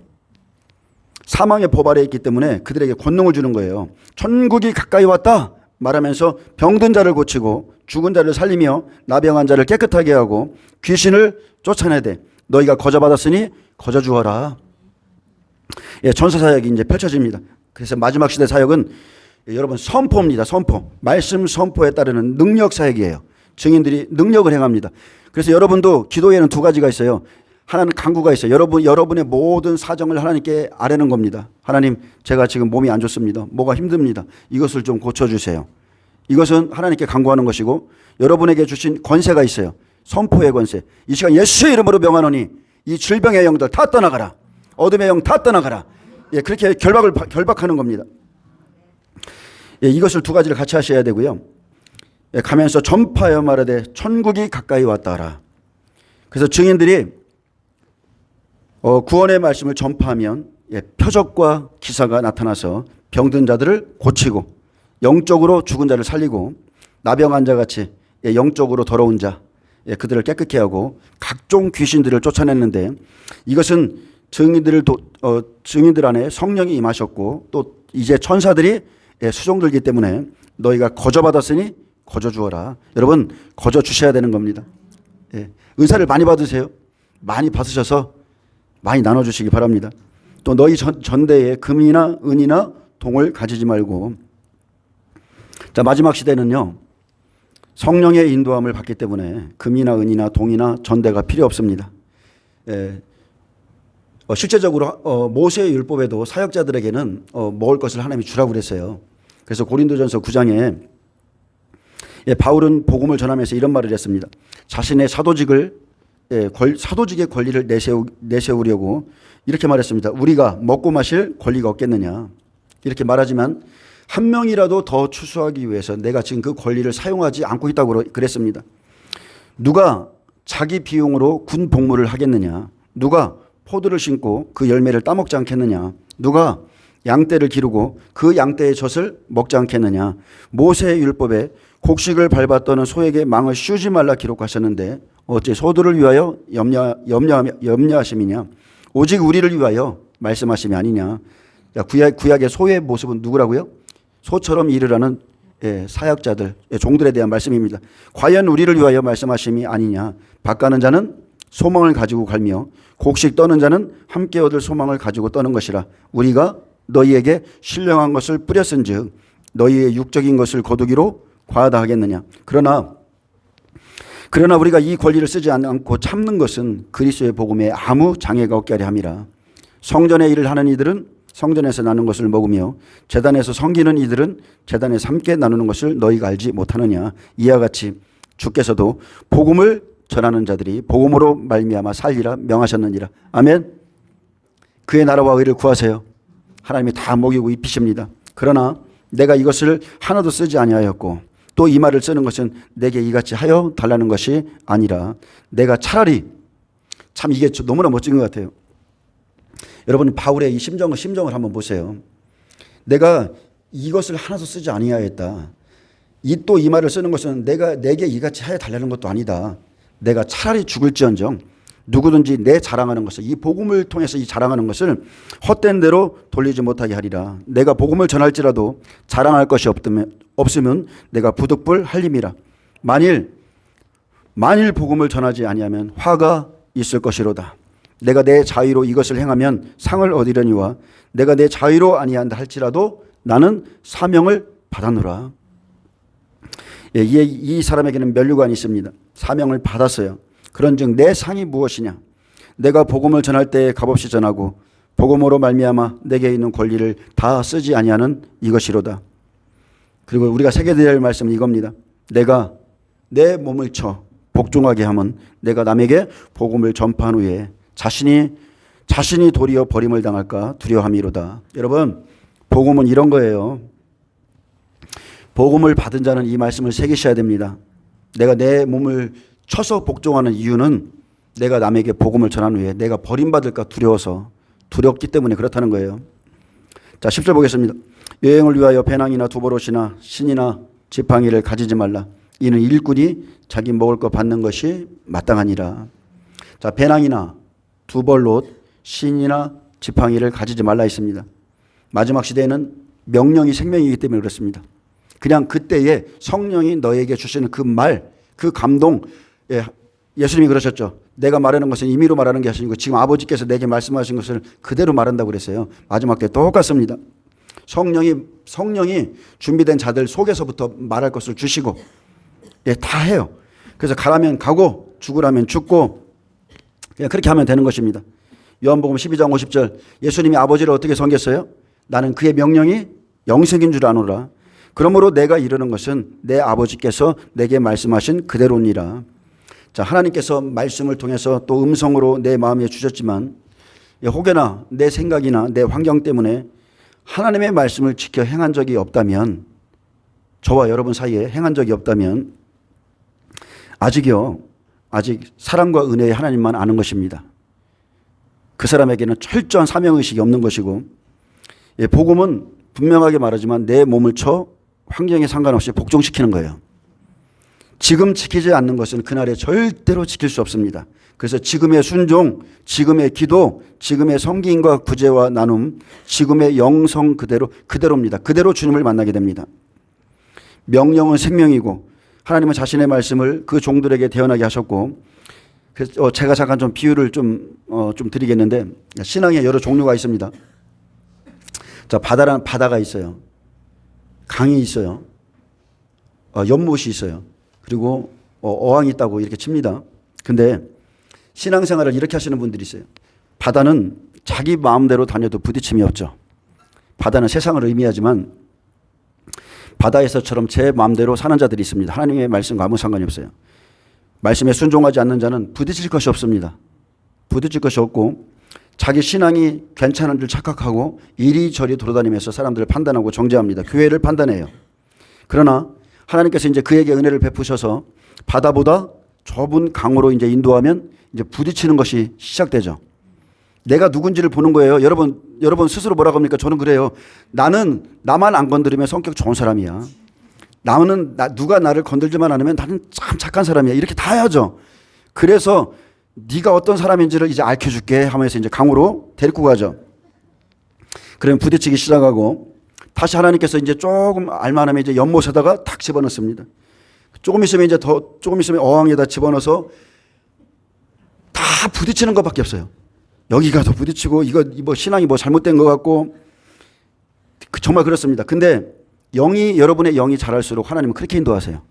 S1: 사망의 법 아래 있기 때문에 그들에게 권능을 주는 거예요. 천국이 가까이 왔다 말하면서 병든 자를 고치고 죽은 자를 살리며 나병한 자를 깨끗하게 하고 귀신을 쫓아내되 너희가 거저 받았으니 거저 주어라. 전사 사역이 이제 펼쳐집니다. 그래서 마지막 시대 사역은 여러분 선포입니다. 선포. 말씀 선포에 따르는 능력 사역이에요. 증인들이 능력을 행합니다. 그래서 여러분도 기도에는 두 가지가 있어요. 하나는 간구가 있어요. 여러분의 모든 사정을 하나님께 아뢰는 겁니다. 하나님, 제가 지금 몸이 안 좋습니다. 뭐가 힘듭니다. 이것을 좀 고쳐주세요. 이것은 하나님께 간구하는 것이고 여러분에게 주신 권세가 있어요. 선포의 권세. 이 시간 예수의 이름으로 명하노니 이 질병의 영들 다 떠나가라. 어둠의 영 다 떠나가라. 그렇게 결박하는 겁니다. 이것을 두 가지를 같이 하셔야 되고요. 가면서 전파하여 말하되 천국이 가까이 왔다 하라. 그래서 증인들이 구원의 말씀을 전파하면 표적과 기사가 나타나서 병든 자들을 고치고 영적으로 죽은 자를 살리고 나병한 자같이 영적으로 더러운 자 그들을 깨끗게 하고 각종 귀신들을 쫓아냈는데 이것은 증인들 안에 성령이 임하셨고 또 이제 천사들이 수종들기 때문에 너희가 거저 받았으니 거저 주어라. 여러분 거저 주셔야 되는 겁니다. 은사를 많이 받으세요. 많이 받으셔서 많이 나눠주시기 바랍니다. 또 너희 전대에 금이나 은이나 동을 가지지 말고. 자 마지막 시대는요. 성령의 인도함을 받기 때문에 금이나 은이나 동이나 전대가 필요 없습니다. 실제적으로 모세의 율법에도 사역자들에게는 먹을 것을 하나님이 주라고 그랬어요. 그래서 고린도전서 9장에 바울은 복음을 전하면서 이런 말을 했습니다. 자신의 사도직의 권리를 내세우려고 이렇게 말했습니다. 우리가 먹고 마실 권리가 없겠느냐. 이렇게 말하지만 한 명이라도 더 추수하기 위해서 내가 지금 그 권리를 사용하지 않고 있다고 그랬습니다. 누가 자기 비용으로 군 복무를 하겠느냐? 누가 포도를 심고 그 열매를 따먹지 않겠느냐? 누가 양떼를 기르고 그 양떼의 젖을 먹지 않겠느냐? 모세의 율법에 곡식을 밟았더는 소에게 망을 씌우지 말라 기록하셨는데 어째 소들을 위하여 염려하심이냐? 오직 우리를 위하여 말씀하심이 아니냐? 구약의 소의 모습은 누구라고요? 소처럼 일을 하는 사역자들, 종들에 대한 말씀입니다. 과연 우리를 위하여 말씀하심이 아니냐? 밭가는 자는 소망을 가지고 갈며 곡식 떠는 자는 함께 얻을 소망을 가지고 떠는 것이라. 우리가 너희에게 신령한 것을 뿌렸은즉 너희의 육적인 것을 거두기로 과하다 하겠느냐? 그러나 우리가 이 권리를 쓰지 않고 참는 것은 그리스도의 복음에 아무 장애가 없게 하려 함이라. 성전의 일을 하는 이들은 성전에서 나누는 것을 먹으며 제단에서 섬기는 이들은 제단에서 함께 나누는 것을 너희가 알지 못하느냐? 이와 같이 주께서도 복음을 전하는 자들이 복음으로 말미암아 살리라 명하셨느니라. 아멘. 그의 나라와 의를 구하세요. 하나님이 다 먹이고 입히십니다. 그러나 내가 이것을 하나도 쓰지 아니하였고 또 이 말을 쓰는 것은 내게 이같이 하여 달라는 것이 아니라 내가 차라리, 참 이게 너무나 멋진 것 같아요. 여러분 바울의 이 심정을 한번 보세요. 내가 이것을 하나도 쓰지 아니하였다. 또 이 말을 쓰는 것은 내게 이같이 하여 달라는 것도 아니다. 내가 차라리 죽을지언정 누구든지 내 자랑하는 것을, 이 복음을 통해서 이 자랑하는 것을 헛된 대로 돌리지 못하게 하리라. 내가 복음을 전할지라도 자랑할 것이 없으면 내가 부득불 할림이라. 만일 복음을 전하지 아니하면 화가 있을 것이로다. 내가 내 자의로 이것을 행하면 상을 얻으려니와 내가 내 자의로 아니한다 할지라도 나는 사명을 받았노라. 이 사람에게는 면류관이 있습니다. 사명을 받았어요. 그런즉 내 상이 무엇이냐? 내가 복음을 전할 때 값없이 전하고 복음으로 말미암아 내게 있는 권리를 다 쓰지 아니하는 이것이로다. 그리고 우리가 새겨야 될 말씀은 이겁니다. 내가 내 몸을 쳐 복종하게 하면 내가 남에게 복음을 전파한 후에 자신이 도리어 버림을 당할까 두려워함이로다. 여러분 복음은 이런 거예요. 복음을 받은 자는 이 말씀을 새기셔야 됩니다. 내가 내 몸을 쳐서 복종하는 이유는 내가 남에게 복음을 전한 후에 내가 버림받을까 두렵기 때문에 그렇다는 거예요. 자, 10절 보겠습니다. 여행을 위하여 배낭이나 두버롯이나 신이나 지팡이를 가지지 말라. 이는 일꾼이 자기 먹을 것 받는 것이 마땅하니라. 자, 배낭이나 두벌롯, 신이나 지팡이를 가지지 말라 했습니다. 마지막 시대에는 명령이 생명이기 때문에 그렇습니다. 그냥 그때에 성령이 너에게 주시는 그 말, 그 감동, 예수님이 그러셨죠. 내가 말하는 것은 임의로 말하는 게 아니고 지금 아버지께서 내게 말씀하신 것을 그대로 말한다고 그랬어요. 마지막 때 똑같습니다. 성령이 준비된 자들 속에서부터 말할 것을 주시고 다 해요. 그래서 가라면 가고 죽으라면 죽고 그냥 그렇게 하면 되는 것입니다. 요한복음 12장 50절 예수님이 아버지를 어떻게 섬겼어요? 나는 그의 명령이 영생인 줄 아노라. 그러므로 내가 이르는 것은 내 아버지께서 내게 말씀하신 그대로니라. 자, 하나님께서 말씀을 통해서 또 음성으로 내 마음에 주셨지만 혹여나 내 생각이나 내 환경 때문에 하나님의 말씀을 지켜 행한 적이 없다면, 저와 여러분 사이에 행한 적이 없다면 아직 사랑과 은혜의 하나님만 아는 것입니다. 그 사람에게는 철저한 사명의식이 없는 것이고, 복음은 분명하게 말하지만 내 몸을 쳐 환경에 상관없이 복종시키는 거예요. 지금 지키지 않는 것은 그날에 절대로 지킬 수 없습니다. 그래서 지금의 순종, 지금의 기도, 지금의 성기인과 구제와 나눔, 지금의 영성 그대로입니다. 그대로 주님을 만나게 됩니다. 명령은 생명이고 하나님은 자신의 말씀을 그 종들에게 대언하게 하셨고, 그래서 제가 잠깐 좀 비유를 좀 드리겠는데, 신앙에 여러 종류가 있습니다. 자, 바다가 있어요. 강이 있어요. 연못이 있어요. 그리고 어항이 있다고 이렇게 칩니다. 근데 신앙생활을 이렇게 하시는 분들이 있어요. 바다는 자기 마음대로 다녀도 부딪힘이 없죠. 바다는 세상을 의미하지만 바다에서처럼 제 마음대로 사는 자들이 있습니다. 하나님의 말씀과 아무 상관이 없어요. 말씀에 순종하지 않는 자는 부딪힐 것이 없습니다. 부딪힐 것이 없고 자기 신앙이 괜찮은 줄 착각하고 이리저리 돌아다니면서 사람들을 판단하고 정죄합니다. 교회를 판단해요. 그러나 하나님께서 이제 그에게 은혜를 베푸셔서 바다보다 좁은 강으로 이제 인도하면 이제 부딪히는 것이 시작되죠. 내가 누군지를 보는 거예요. 여러분 스스로 뭐라고 합니까? 저는 그래요. 나만 안 건드리면 성격 좋은 사람이야. 누가 나를 건들지만 않으면 나는 참 착한 사람이야. 이렇게 다 해야죠. 그래서 네가 어떤 사람인지를 이제 알려줄게 하면서 이제 강으로 데리고 가죠. 그러면 부딪히기 시작하고 다시 하나님께서 이제 조금 알만하면 이제 연못에다가 탁 집어넣습니다. 조금 있으면 어항에다 집어넣어서 다 부딪히는 것밖에 없어요. 여기 가서 부딪히고 이거 뭐 신앙이 뭐 잘못된 것 같고 정말 그렇습니다. 근데 여러분의 영이 자랄수록 하나님은 그렇게 인도하세요.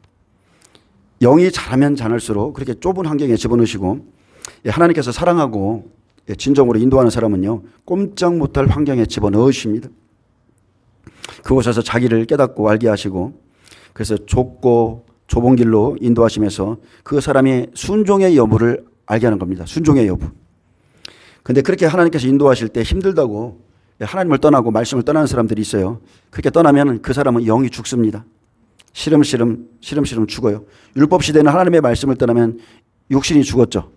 S1: 영이 자라면 자랄수록 그렇게 좁은 환경에 집어넣으시고 하나님께서 사랑하고 진정으로 인도하는 사람은요 꼼짝 못할 환경에 집어넣으십니다. 그곳에서 자기를 깨닫고 알게 하시고 그래서 좁고 좁은 길로 인도하시면서 그 사람의 순종의 여부를 알게 하는 겁니다. 순종의 여부. 근데 그렇게 하나님께서 인도하실 때 힘들다고 하나님을 떠나고 말씀을 떠나는 사람들이 있어요. 그렇게 떠나면 그 사람은 영이 죽습니다. 시름시름 죽어요. 율법 시대는 하나님의 말씀을 떠나면 육신이 죽었죠.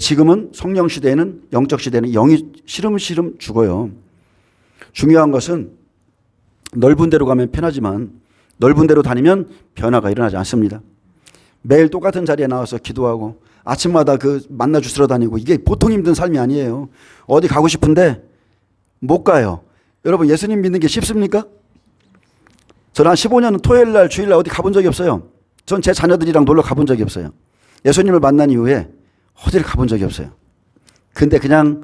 S1: 지금은 성령 시대에는 영적 시대는 영이 시름시름 죽어요. 중요한 것은 넓은 데로 가면 편하지만 넓은 데로 다니면 변화가 일어나지 않습니다. 매일 똑같은 자리에 나와서 기도하고 아침마다 만나 주스러 다니고 이게 보통 힘든 삶이 아니에요. 어디 가고 싶은데 못 가요. 여러분 예수님 믿는 게 쉽습니까? 저는 한 15년은 토요일 날 주일 날 어디 가본 적이 없어요. 전 제 자녀들이랑 놀러 가본 적이 없어요. 예수님을 만난 이후에 어디를 가본 적이 없어요. 근데 그냥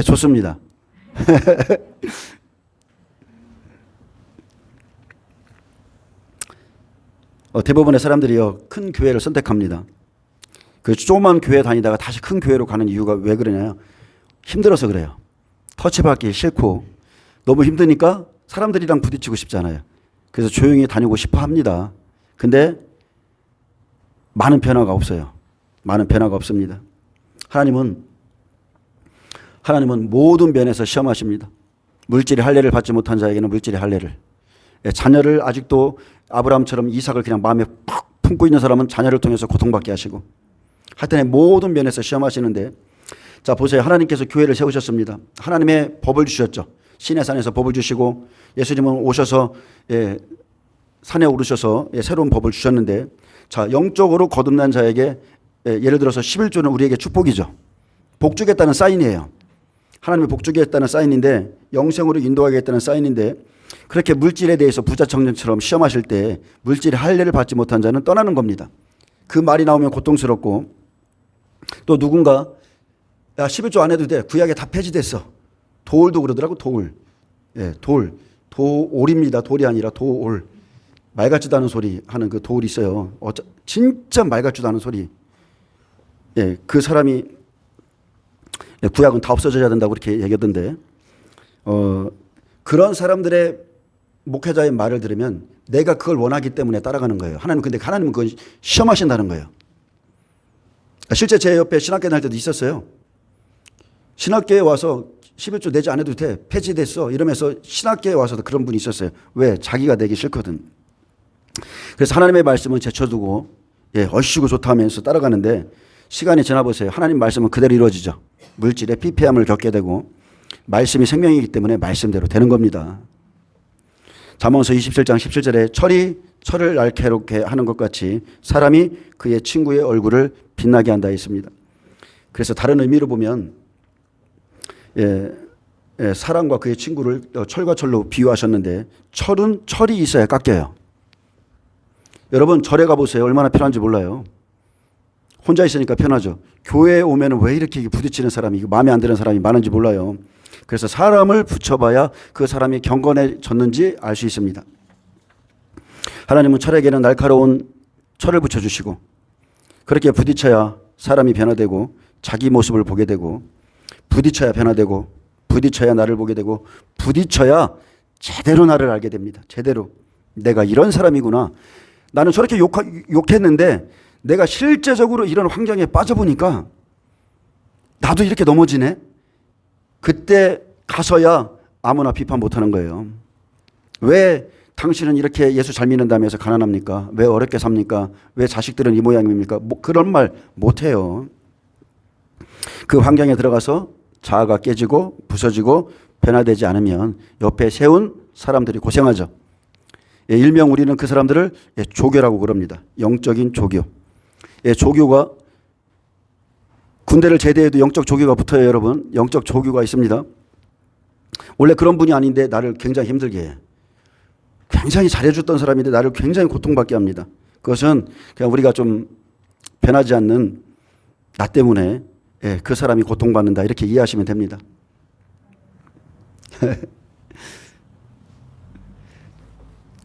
S1: 좋습니다. 대부분의 사람들이요 큰 교회를 선택합니다. 그 조그만 교회 다니다가 다시 큰 교회로 가는 이유가 왜 그러냐요? 힘들어서 그래요. 터치받기 싫고 너무 힘드니까 사람들이랑 부딪히고 싶잖아요. 그래서 조용히 다니고 싶어 합니다. 근데 많은 변화가 없어요. 많은 변화가 없습니다. 하나님은 모든 면에서 시험하십니다. 물질의 할례를 받지 못한 자에게는 물질의 할례를. 자녀를 아직도 아브라함처럼 이삭을 그냥 마음에 푹 품고 있는 사람은 자녀를 통해서 고통받게 하시고 하여튼 모든 면에서 시험하시는데 자 보세요. 하나님께서 교회를 세우셨습니다. 하나님의 법을 주셨죠. 시내산에서 법을 주시고 예수님은 오셔서 산에 오르셔서 새로운 법을 주셨는데 자 영적으로 거듭난 자에게 예를 들어서 11조는 우리에게 축복이죠. 복 주겠다는 사인이에요. 하나님의 복 주겠다는 사인인데 영생으로 인도하겠다는 사인인데 그렇게 물질에 대해서 부자 청년처럼 시험하실 때 물질의 할례를 받지 못한 자는 떠나는 겁니다. 그 말이 나오면 고통스럽고 또 누군가 야 11조 안 해도 돼. 구약에 다 폐지됐어. 도올도 그러더라고. 도올. 도올입니다. 돌이 아니라 도올. 말 같지도 않은 소리 하는 그 도올이 있어요. 진짜 말 같지도 않은 소리. 그 사람이 구약은 다 없어져야 된다고 그렇게 얘기하던데 그런 사람들의 목회자의 말을 들으면 내가 그걸 원하기 때문에 따라가는 거예요. 근데 하나님은 그걸 시험하신다는 거예요. 실제 제 옆에 신학교 다닐 때도 있었어요. 신학교에 와서 11조 내지 안 해도 돼. 폐지됐어. 이러면서 신학교에 와서도 그런 분이 있었어요. 왜? 자기가 내기 싫거든. 그래서 하나님의 말씀은 제쳐두고 얼씨구 좋다 하면서 따라가는데 시간이 지나보세요. 하나님 말씀은 그대로 이루어지죠. 물질의 피폐함을 겪게 되고 말씀이 생명이기 때문에 말씀대로 되는 겁니다. 잠언서 27장 17절에 철을 날카롭게 하는 것 같이 사람이 그의 친구의 얼굴을 빛나게 한다 했습니다. 그래서 다른 의미로 보면 사람과 그의 친구를 철과 철로 비유하셨는데 철이 있어야 깎여요. 여러분 절에 가보세요. 얼마나 편한지 몰라요. 혼자 있으니까 편하죠. 교회에 오면 왜 이렇게 부딪히는 사람이 마음에 안 드는 사람이 많은지 몰라요. 그래서 사람을 붙여봐야 그 사람이 경건해졌는지 알 수 있습니다. 하나님은 철에게는 날카로운 철을 붙여주시고 그렇게 부딪혀야 사람이 변화되고 자기 모습을 보게 되고 부딪혀야 변화되고 부딪혀야 나를 보게 되고 부딪혀야 제대로 나를 알게 됩니다. 제대로 내가 이런 사람이구나. 나는 저렇게 욕했는데 내가 실제적으로 이런 환경에 빠져보니까 나도 이렇게 넘어지네. 그때 가서야 아무나 비판 못하는 거예요. 왜 당신은 이렇게 예수 잘 믿는다면서 가난합니까? 왜 어렵게 삽니까? 왜 자식들은 이 모양입니까? 그런 말 못해요. 그 환경에 들어가서 자아가 깨지고 부서지고 변화되지 않으면 옆에 세운 사람들이 고생하죠. 일명 우리는 그 사람들을 조교라고 그럽니다. 영적인 조교. 조교가 군대를 제대해도 영적 조교가 붙어요, 여러분. 영적 조교가 있습니다. 원래 그런 분이 아닌데 나를 굉장히 힘들게 해. 굉장히 잘해줬던 사람인데 나를 굉장히 고통받게 합니다. 그것은 그냥 우리가 좀 변하지 않는 나 때문에 그 사람이 고통받는다 이렇게 이해하시면 됩니다.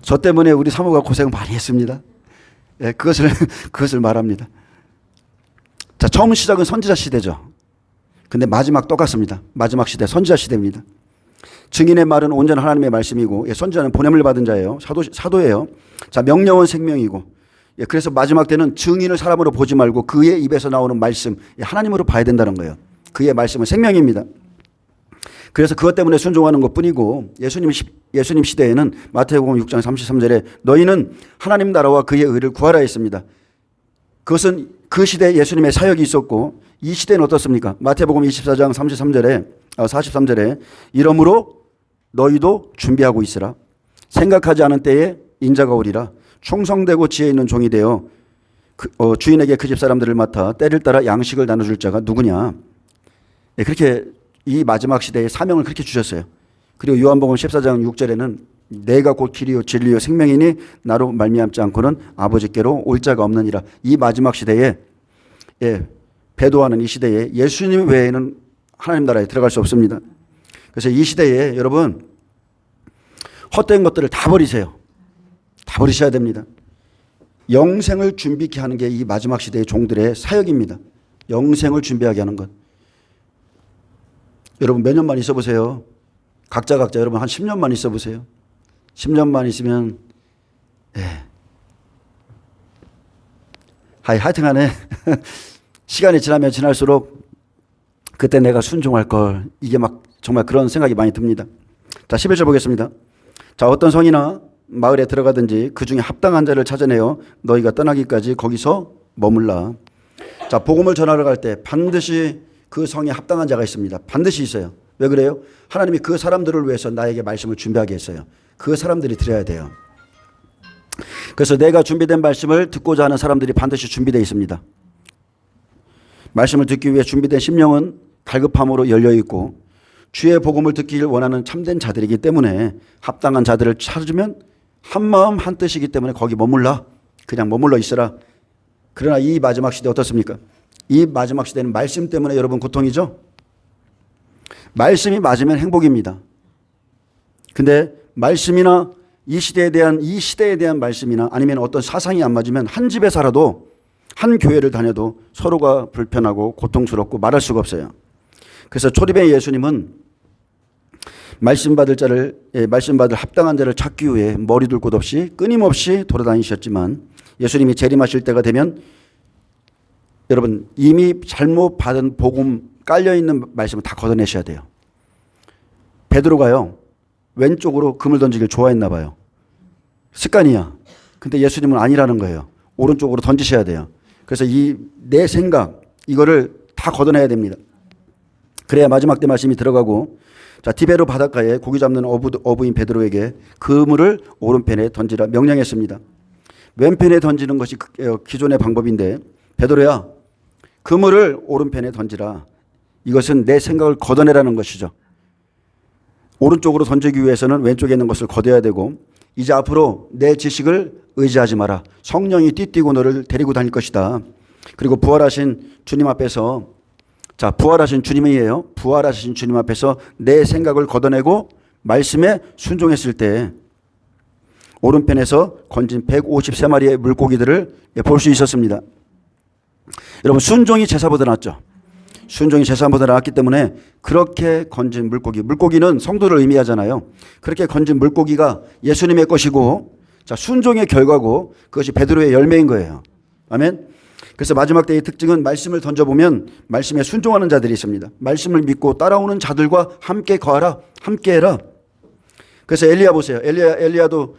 S1: 저 때문에 우리 사모가 고생 많이 했습니다. 그것을 말합니다. 자, 처음 시작은 선지자 시대죠. 근데 마지막 똑같습니다. 마지막 시대 선지자 시대입니다. 증인의 말은 온전한 하나님의 말씀이고 선지자는 보냄을 받은 자예요. 사도예요. 자, 명령은 생명이고 그래서 마지막 때는 증인을 사람으로 보지 말고 그의 입에서 나오는 말씀 하나님으로 봐야 된다는 거예요. 그의 말씀은 생명입니다. 그래서 그것 때문에 순종하는 것뿐이고 예수님 시대에는 마태복음 6장 33절에 너희는 하나님 나라와 그의 의를 구하라 했습니다. 그것은 그 시대에 예수님의 사역이 있었고 이 시대는 어떻습니까? 마태복음 24장 43절에 이러므로 너희도 준비하고 있으라. 생각하지 않은 때에 인자가 오리라. 충성되고 지혜 있는 종이 되어 주인에게 그 집 사람들을 맡아 때를 따라 양식을 나눠줄 자가 누구냐. 그렇게 이 마지막 시대에 사명을 그렇게 주셨어요. 그리고 요한복음 14장 6절에는 내가 곧 길이요 진리요 생명이니 나로 말미암지 않고는 아버지께로 올 자가 없느니라. 이 마지막 시대에 배도하는 이 시대에 예수님 외에는 하나님 나라에 들어갈 수 없습니다. 그래서 이 시대에 여러분 헛된 것들을 다 버리세요. 다 버리셔야 됩니다. 영생을 준비케 하는 게 이 마지막 시대의 종들의 사역입니다. 영생을 준비하게 하는 것. 여러분 몇 년만 있어 보세요. 각자 여러분 한 10년만 있어 보세요. 10년만 있으면 하여튼간에 시간이 지나면 지날수록 그때 내가 순종할 걸 이게 막 정말 그런 생각이 많이 듭니다. 자, 11절 보겠습니다. 자, 어떤 성이나 마을에 들어가든지 그 중에 합당한 자를 찾아내어 너희가 떠나기까지 거기서 머물라. 자, 복음을 전하러 갈 때 반드시 그 성에 합당한 자가 있습니다. 반드시 있어요. 왜 그래요? 하나님이 그 사람들을 위해서 나에게 말씀을 준비하게 했어요. 그 사람들이 들어야 돼요. 그래서 내가 준비된 말씀을 듣고자 하는 사람들이 반드시 준비되어 있습니다. 말씀을 듣기 위해 준비된 심령은 갈급함으로 열려 있고 주의 복음을 듣기를 원하는 참된 자들이기 때문에 합당한 자들을 찾으면 한마음 한뜻이기 때문에 거기 머물라. 그냥 머물러 있으라. 그러나 이 마지막 시대 어떻습니까? 이 마지막 시대는 말씀 때문에 여러분 고통이죠. 말씀이 맞으면 행복입니다. 근데 말씀이나 이 시대에 대한 말씀이나 아니면 어떤 사상이 안 맞으면 한 집에 살아도 한 교회를 다녀도 서로가 불편하고 고통스럽고 말할 수가 없어요. 그래서 초립의 예수님은 말씀 받을 합당한 자를 찾기 위해 머리 둘 곳 없이 끊임없이 돌아다니셨지만 예수님이 재림하실 때가 되면 여러분 이미 잘못 받은 복음 깔려있는 말씀을 다 걷어내셔야 돼요. 베드로가요 왼쪽으로 금을 던지길 좋아했나 봐요. 습관이야. 근데 예수님은 아니라는 거예요. 오른쪽으로 던지셔야 돼요. 그래서 내 생각 이거를 다 걷어내야 됩니다. 그래야 마지막 때 말씀이 들어가고 자 디베로 바닷가에 고기 잡는 어부인 베드로에게 그물을 오른편에 던지라 명령했습니다. 왼편에 던지는 것이 기존의 방법인데 베드로야 그물을 오른편에 던지라. 이것은 내 생각을 걷어내라는 것이죠. 오른쪽으로 던지기 위해서는 왼쪽에 있는 것을 걷어야 되고 이제 앞으로 내 지식을 의지하지 마라. 성령이 띠띠고 너를 데리고 다닐 것이다. 그리고 부활하신 주님 앞에서 자 부활하신 주님이에요. 부활하신 주님 앞에서 내 생각을 걷어내고 말씀에 순종했을 때 오른편에서 건진 153마리의 물고기들을 볼 수 있었습니다. 여러분 순종이 제사보다 낫죠. 순종이 제사보다 낫기 때문에 그렇게 건진 물고기는 성도를 의미하잖아요. 그렇게 건진 물고기가 예수님의 것이고 자 순종의 결과고 그것이 베드로의 열매인 거예요. 아멘. 그래서 마지막 때의 특징은 말씀을 던져보면 말씀에 순종하는 자들이 있습니다. 말씀을 믿고 따라오는 자들과 함께 거하라, 함께 해라. 그래서 엘리야 보세요. 엘리야도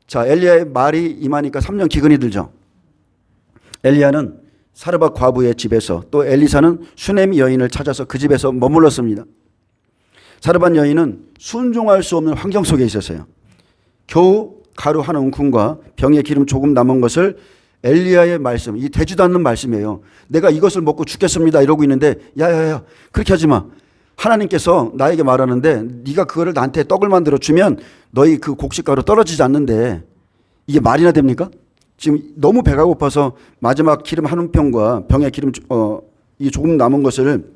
S1: 자, 엘리야의 말이 임하니까 3년 기근이 들죠. 엘리야는 사르밧 과부의 집에서, 또 엘리사는 수넴 여인을 찾아서 그 집에서 머물렀습니다. 사르밧 여인은 순종할 수 없는 환경 속에 있었어요. 겨우 가루 한 움큼과 병에 기름 조금 남은 것을 엘리야의 말씀, 이 되지도 않는 말씀이에요. 내가 이것을 먹고 죽겠습니다 이러고 있는데, 야야야 그렇게 하지 마. 하나님께서 나에게 말하는데 네가 그거를 나한테 떡을 만들어 주면 너희 그 곡식가루 떨어지지 않는데, 이게 말이나 됩니까? 지금 너무 배가 고파서 마지막 기름 한 움병과 병에 기름 이 조금 남은 것을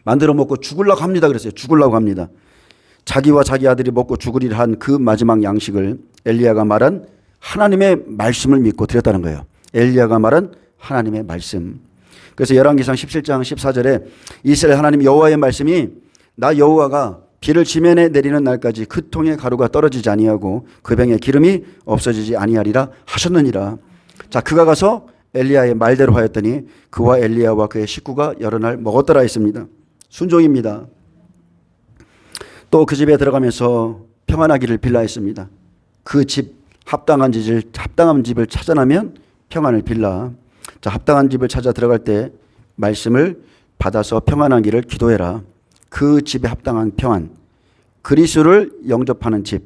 S1: 만들어 먹고 죽으려고 합니다. 그랬어요. 죽으려고 합니다. 자기와 자기 아들이 먹고 죽으리라 한 그 마지막 양식을 엘리야가 말한 하나님의 말씀을 믿고 드렸다는 거예요. 엘리야가 말한 하나님의 말씀. 그래서 열왕기상 17장 14절에 이스라엘 하나님 여호와의 말씀이 나 여호와가 비를 지면에 내리는 날까지 그 통에 가루가 떨어지지 아니하고 그 병에 기름이 없어지지 아니하리라 하셨느니라. 자, 그가 가서 엘리야의 말대로 하였더니 그와 엘리야와 그의 식구가 여러 날 먹었더라 했습니다. 순종입니다. 또 그 집에 들어가면서 평안하기를 빌라 했습니다. 그 집 합당한 집을 찾아나면 평안을 빌라. 자, 합당한 집을 찾아 들어갈 때 말씀을 받아서 평안하기를 기도해라. 그 집에 합당한 평안, 그리스도를 영접하는 집,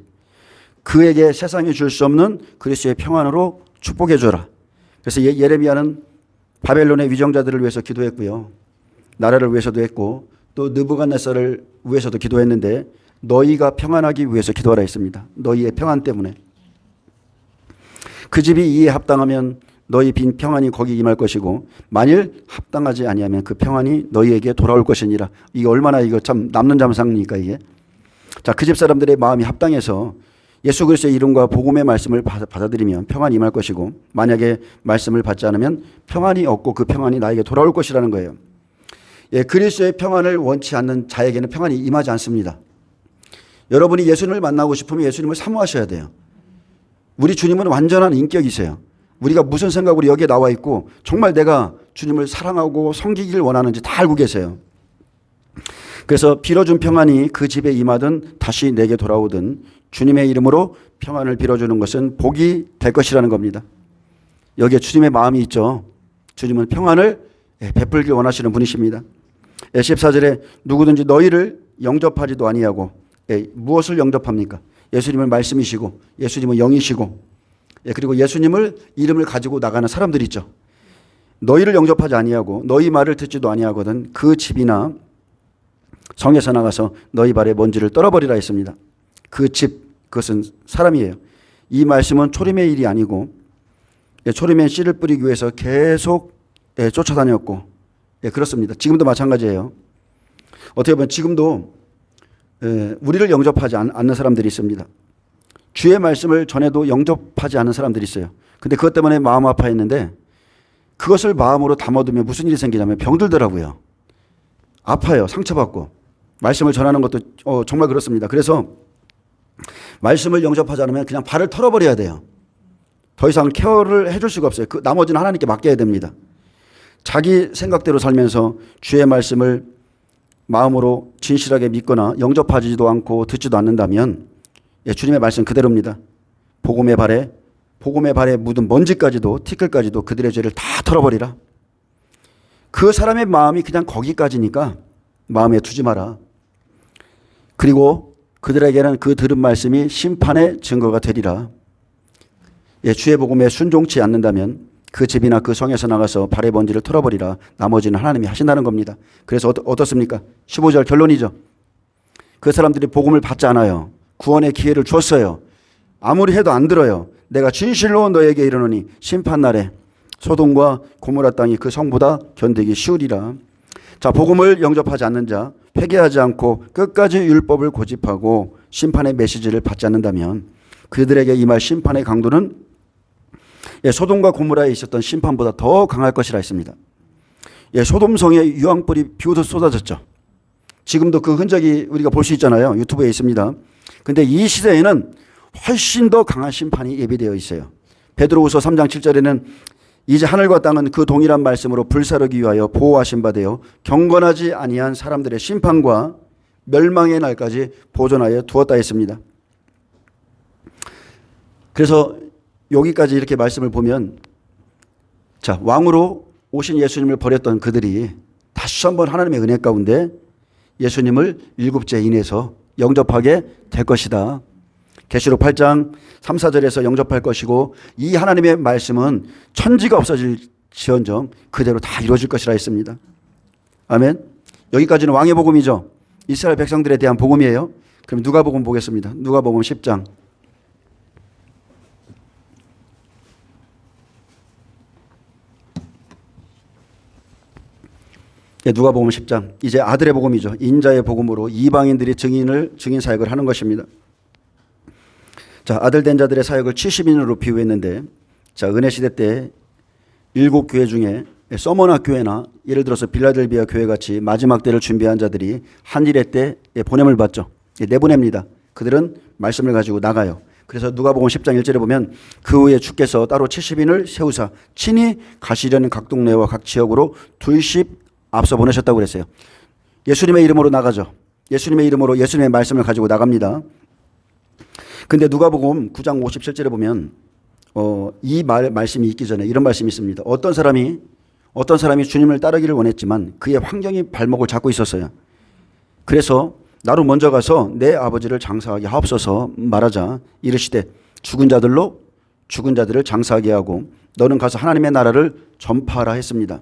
S1: 그에게 세상이 줄 수 없는 그리스도의 평안으로 축복해 줘라. 그래서 예레미야는 바벨론의 위정자들을 위해서 기도했고요, 나라를 위해서도 했고, 또 느부갓네살을 위해서도 기도했는데 너희가 평안하기 위해서 기도하라 했습니다. 너희의 평안 때문에. 그 집이 이에 합당하면 너희 빈 평안이 거기 임할 것이고 만일 합당하지 아니하면 그 평안이 너희에게 돌아올 것이니라. 이게 얼마나 이거 참 남는 잠상입니까 이게. 자, 그 집 사람들의 마음이 합당해서 예수 그리스도의 이름과 복음의 말씀을 받아들이면 평안이 임할 것이고, 만약에 말씀을 받지 않으면 평안이 없고 그 평안이 나에게 돌아올 것이라는 거예요. 예, 그리스도의 평안을 원치 않는 자에게는 평안이 임하지 않습니다. 여러분이 예수님을 만나고 싶으면 예수님을 사모하셔야 돼요. 우리 주님은 완전한 인격이세요. 우리가 무슨 생각으로 여기에 나와 있고 정말 내가 주님을 사랑하고 섬기기를 원하는지 다 알고 계세요. 그래서 빌어준 평안이 그 집에 임하든 다시 내게 돌아오든 주님의 이름으로 평안을 빌어주는 것은 복이 될 것이라는 겁니다. 여기에 주님의 마음이 있죠. 주님은 평안을 베풀길 원하시는 분이십니다. 14절에 누구든지 너희를 영접하지도 아니하고, 무엇을 영접합니까? 예수님을 말씀이시고 예수님은 영이시고, 그리고 예수님을 이름을 가지고 나가는 사람들이 있죠. 너희를 영접하지 아니하고 너희 말을 듣지도 아니하거든 그 집이나 성에서 나가서 너희 발에 먼지를 떨어버리라 했습니다. 그 집, 그것은 사람이에요. 이 말씀은 초림의 일이 아니고 초림의 씨를 뿌리기 위해서 계속 쫓아다녔고, 그렇습니다. 지금도 마찬가지예요. 어떻게 보면 지금도 우리를 영접하지 않는 사람들이 있습니다. 주의 말씀을 전해도 영접하지 않은 사람들이 있어요. 근데 그것 때문에 마음 아파했는데 그것을 마음으로 담아두면 무슨 일이 생기냐면 병들더라고요. 아파요. 상처받고. 말씀을 전하는 것도 정말 그렇습니다. 그래서 말씀을 영접하지 않으면 그냥 발을 털어버려야 돼요. 더 이상 케어를 해줄 수가 없어요. 그 나머지는 하나님께 맡겨야 됩니다. 자기 생각대로 살면서 주의 말씀을 마음으로 진실하게 믿거나 영접하지도 않고 듣지도 않는다면 주님의 말씀 그대로입니다. 복음의 발에 묻은 먼지까지도 티끌까지도 그들의 죄를 다 털어버리라. 그 사람의 마음이 그냥 거기까지니까 마음에 두지 마라. 그리고 그들에게는 그 들은 말씀이 심판의 증거가 되리라. 주의 복음에 순종치 않는다면 그 집이나 그 성에서 나가서 발의 먼지를 털어버리라. 나머지는 하나님이 하신다는 겁니다. 그래서 어떻습니까? 15절 결론이죠. 그 사람들이 복음을 받지 않아요. 구원의 기회를 주었어요. 아무리 해도 안 들어요. 내가 진실로 너에게 이르노니 심판날에 소돔과 고모라 땅이 그 성보다 견디기 쉬우리라. 자, 복음을 영접하지 않는 자, 회개하지 않고 끝까지 율법을 고집하고 심판의 메시지를 받지 않는다면 그들에게 임할 심판의 강도는 소돔과 고모라에 있었던 심판보다 더 강할 것이라 했습니다. 소돔성에 유황불이 비오듯 쏟아졌죠. 지금도 그 흔적이 우리가 볼 수 있잖아요. 유튜브에 있습니다. 근데 이 시대에는 훨씬 더 강한 심판이 예비되어 있어요. 베드로후서 3장 7절에는 이제 하늘과 땅은 그 동일한 말씀으로 불사르기 위하여 보호하신 바 되어 경건하지 아니한 사람들의 심판과 멸망의 날까지 보존하여 두었다 했습니다. 그래서 여기까지 이렇게 말씀을 보면, 자, 왕으로 오신 예수님을 버렸던 그들이 다시 한번 하나님의 은혜 가운데 예수님을 일곱째 인해서 영접하게 될 것이다. 계시록 8장 3, 4절에서 영접할 것이고, 이 하나님의 말씀은 천지가 없어질지언정 그대로 다 이루어질 것이라 했습니다. 아멘. 여기까지는 왕의 복음이죠. 이스라엘 백성들에 대한 복음이에요. 그럼 누가복음 보겠습니다. 누가복음 10장. 누가복음 10장. 이제 아들의 복음이죠. 인자의 복음으로 이방인들이 증인 사역을 하는 것입니다. 자, 아들 된 자들의 사역을 70인으로 비유했는데, 자, 은혜 시대 때 7교회 중에 서머나 교회나 예를 들어서 빌라델비아 교회 같이 마지막 때를 준비한 자들이 한 일회 때 보냄을 받죠. 내보냅니다. 그들은 말씀을 가지고 나가요. 그래서 누가복음 10장 1절에 보면 그 후에 주께서 따로 70인을 세우사 친히 가시려는 각 동네와 각 지역으로 둘씩 앞서 보내셨다고 그랬어요. 예수님의 이름으로 나가죠. 예수님의 이름으로 예수님의 말씀을 가지고 나갑니다. 근데 누가복음 9장 57절에 보면 이 말씀이 있기 전에 이런 말씀이 있습니다. 어떤 사람이 주님을 따르기를 원했지만 그의 환경이 발목을 잡고 있었어요. 그래서 나로 먼저 가서 내 아버지를 장사하게 하옵소서 말하자 이르시되 죽은 자들을 장사하게 하고 너는 가서 하나님의 나라를 전파하라 했습니다.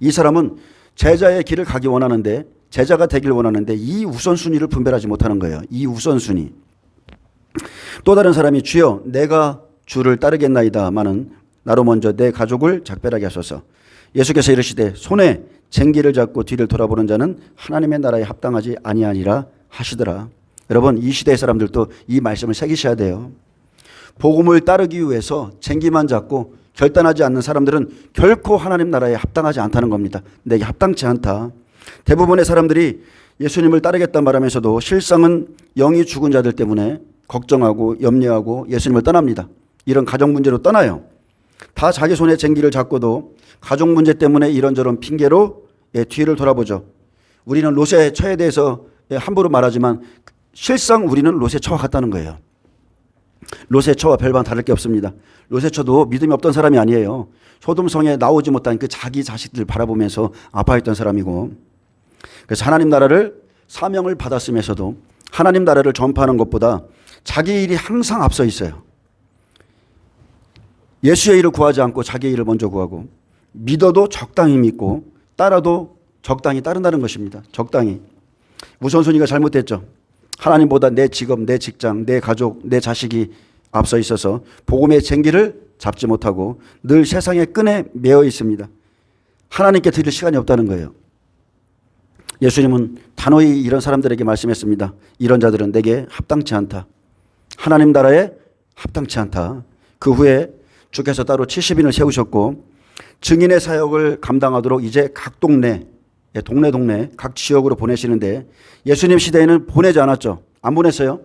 S1: 이 사람은 제자의 길을 가기 원하는데, 제자가 되길 원하는데 이 우선순위를 분별하지 못하는 거예요. 이 우선순위. 또 다른 사람이 주여 내가 주를 따르겠나이다마는 나로 먼저 내 가족을 작별하게 하소서. 예수께서 이르시되 손에 쟁기를 잡고 뒤를 돌아보는 자는 하나님의 나라에 합당하지 아니하니라 하시더라. 여러분, 이 시대의 사람들도 이 말씀을 새기셔야 돼요. 복음을 따르기 위해서 쟁기만 잡고 결단하지 않는 사람들은 결코 하나님 나라에 합당하지 않다는 겁니다. 내게 합당치 않다. 대부분의 사람들이 예수님을 따르겠다 말하면서도 실상은 영이 죽은 자들 때문에 걱정하고 염려하고 예수님을 떠납니다. 이런 가정 문제로 떠나요. 다 자기 손에 쟁기를 잡고도 가족 문제 때문에 이런저런 핑계로 뒤를 돌아보죠. 우리는 롯의 처에 대해서 함부로 말하지만 실상 우리는 롯의 처와 같다는 거예요. 롯의 처와 별반 다를 게 없습니다. 롯의 처도 믿음이 없던 사람이 아니에요. 소돔성에 나오지 못한 그 자기 자식들 바라보면서 아파했던 사람이고, 그래서 하나님 나라를 사명을 받았으면서도 하나님 나라를 전파하는 것보다 자기 일이 항상 앞서 있어요. 예수의 일을 구하지 않고 자기의 일을 먼저 구하고, 믿어도 적당히 믿고 따라도 적당히 따른다는 것입니다. 적당히. 우선순위가 잘못됐죠. 하나님보다 내 직업, 내 직장, 내 가족, 내 자식이 앞서 있어서 복음의 쟁기를 잡지 못하고 늘 세상의 끈에 매어 있습니다. 하나님께 드릴 시간이 없다는 거예요. 예수님은 단호히 이런 사람들에게 말씀했습니다. 이런 자들은 내게 합당치 않다. 하나님 나라에 합당치 않다. 그 후에 주께서 따로 70인을 세우셨고 증인의 사역을 감당하도록 이제 각 동네 각 지역으로 보내시는데, 예수님 시대에는 보내지 않았죠. 안 보냈어요.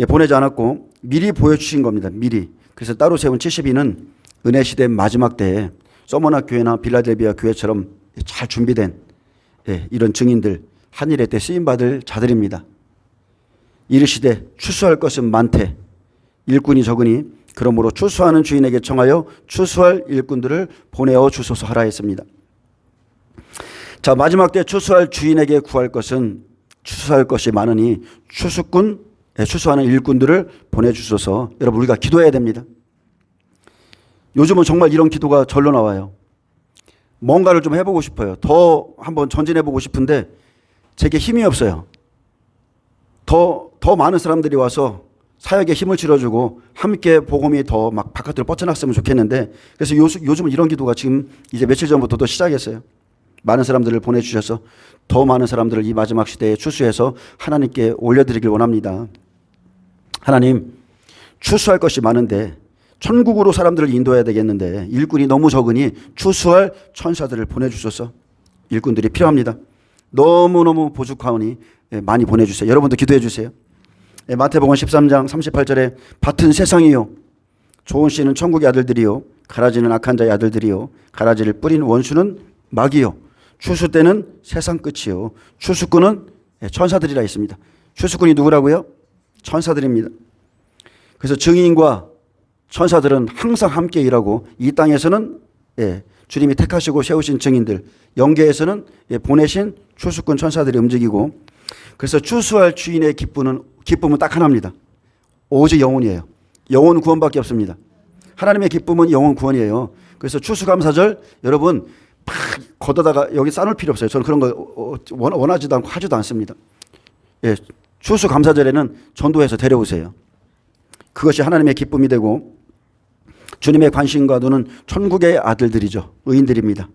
S1: 보내지 않았고 미리 보여주신 겁니다. 미리. 그래서 따로 세운 70인은 은혜 시대 마지막 때에 서머나 교회나 빌라델비아 교회처럼 잘 준비된 이런 증인들, 한일의 때 쓰임받을 자들입니다. 이르시되 추수할 것은 많되 일꾼이 적으니 그러므로 추수하는 주인에게 청하여 추수할 일꾼들을 보내어 주소서 하라 했습니다. 자, 마지막 때 추수할 주인에게 구할 것은 추수할 것이 많으니 추수하는 일꾼들을 보내주소서. 여러분, 우리가 기도해야 됩니다. 요즘은 정말 이런 기도가 절로 나와요. 뭔가를 좀 해보고 싶어요. 더 한번 전진해보고 싶은데 제게 힘이 없어요. 더 많은 사람들이 와서 사역에 힘을 실어주고 함께 복음이 더 막 바깥으로 뻗쳐났으면 좋겠는데, 그래서 요즘은 이런 기도가 지금 이제 며칠 전부터 또 시작했어요. 많은 사람들을 보내주셔서 더 많은 사람들을 이 마지막 시대에 추수해서 하나님께 올려드리길 원합니다. 하나님, 추수할 것이 많은데 천국으로 사람들을 인도해야 되겠는데 일꾼이 너무 적으니 추수할 천사들을 보내주셔서 일꾼들이 필요합니다. 너무너무 부족하오니 많이 보내주세요. 여러분도 기도해 주세요. 마태복음 13장 38절에 밭은 세상이요 좋은 씨는 천국의 아들들이요 가라지는 악한 자의 아들들이요 가라지를 뿌린 원수는 마귀요 추수 때는 세상 끝이요 추수꾼은 천사들이라 했습니다. 추수꾼이 누구라고요? 천사들입니다. 그래서 증인과 천사들은 항상 함께 일하고 이 땅에서는 주님이 택하시고 세우신 증인들, 영계에서는 보내신 추수꾼 천사들이 움직이고, 그래서 추수할 주인의 기쁨은 딱 하나입니다. 오직 영혼이에요. 영혼 구원밖에 없습니다. 하나님의 기쁨은 영혼 구원이에요. 그래서 추수감사절 여러분 막 걷어다가 여기 싸놓을 필요 없어요. 저는 그런 거 원하지도 않고 하지도 않습니다. 추수감사절에는 전도해서 데려오세요. 그것이 하나님의 기쁨이 되고 주님의 관심과 눈은 천국의 아들들이죠. 의인들입니다.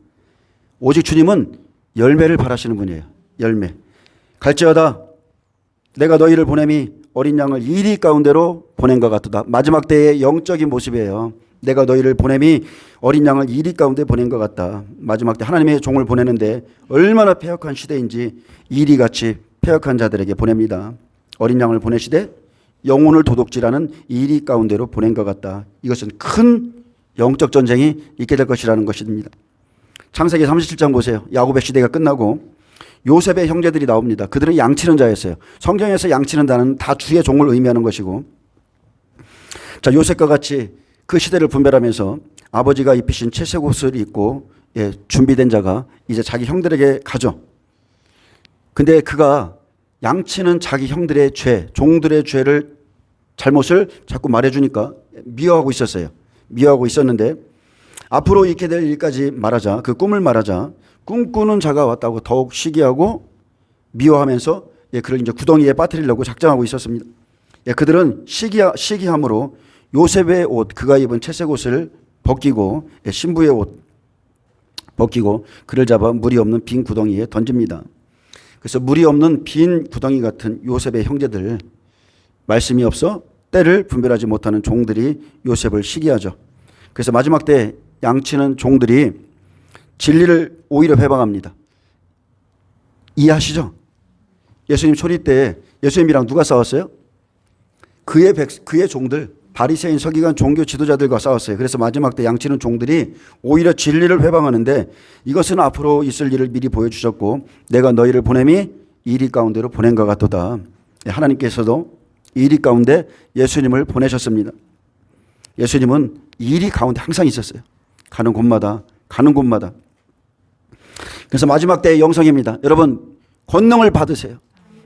S1: 오직 주님은 열매를 바라시는 분이에요. 열매. 갈지어다 내가 너희를 보냄이 어린 양을 이리 가운데로 보낸 것 같도다. 마지막 때의 영적인 모습이에요. 내가 너희를 보냄이 어린 양을 이리 가운데 보낸 것 같다. 마지막 때 하나님의 종을 보내는데 얼마나 패역한 시대인지 이리같이 패역한 자들에게 보냅니다. 어린 양을 보내시되 영혼을 도둑질하는 이리 가운데로 보낸 것 같다. 이것은 큰 영적 전쟁이 있게 될 것이라는 것입니다. 창세기 37장 보세요. 야곱의 시대가 끝나고 요셉의 형제들이 나옵니다. 그들은 양치는 자였어요. 성경에서 양치는 자는 다 주의 종을 의미하는 것이고, 자 요셉과 같이 그 시대를 분별하면서 아버지가 입히신 채색 옷을 입고 준비된 자가 이제 자기 형들에게 가죠. 근데 그가 양치는 자기 형들의 죄, 종들의 죄를 잘못을 자꾸 말해주니까 미워하고 있었어요. 미워하고 있었는데 앞으로 있게 될 일까지 말하자, 그 꿈을 말하자 꿈꾸는 자가 왔다고 더욱 시기하고 미워하면서 그를 이제 구덩이에 빠뜨리려고 작정하고 있었습니다. 그들은 시기함으로 요셉의 옷, 그가 입은 채색 옷을 벗기고 신부의 옷 벗기고 그를 잡아 물이 없는 빈 구덩이에 던집니다. 그래서 물이 없는 빈 구덩이 같은 요셉의 형제들, 말씀이 없어 때를 분별하지 못하는 종들이 요셉을 시기하죠. 그래서 마지막 때 양치는 종들이 진리를 오히려 회방합니다. 이해하시죠? 예수님 초리 때 예수님이랑 누가 싸웠어요? 그의 종들, 바리새인 서기관 종교 지도자들과 싸웠어요. 그래서 마지막 때 양치는 종들이 오히려 진리를 회방하는데 이것은 앞으로 있을 일을 미리 보여주셨고 내가 너희를 보냄이 이리 가운데로 보낸 것 같도다. 하나님께서도 이리 가운데 예수님을 보내셨습니다. 예수님은 이리 가운데 항상 있었어요. 가는 곳마다. 그래서 마지막 때의 영성입니다. 여러분 권능을 받으세요.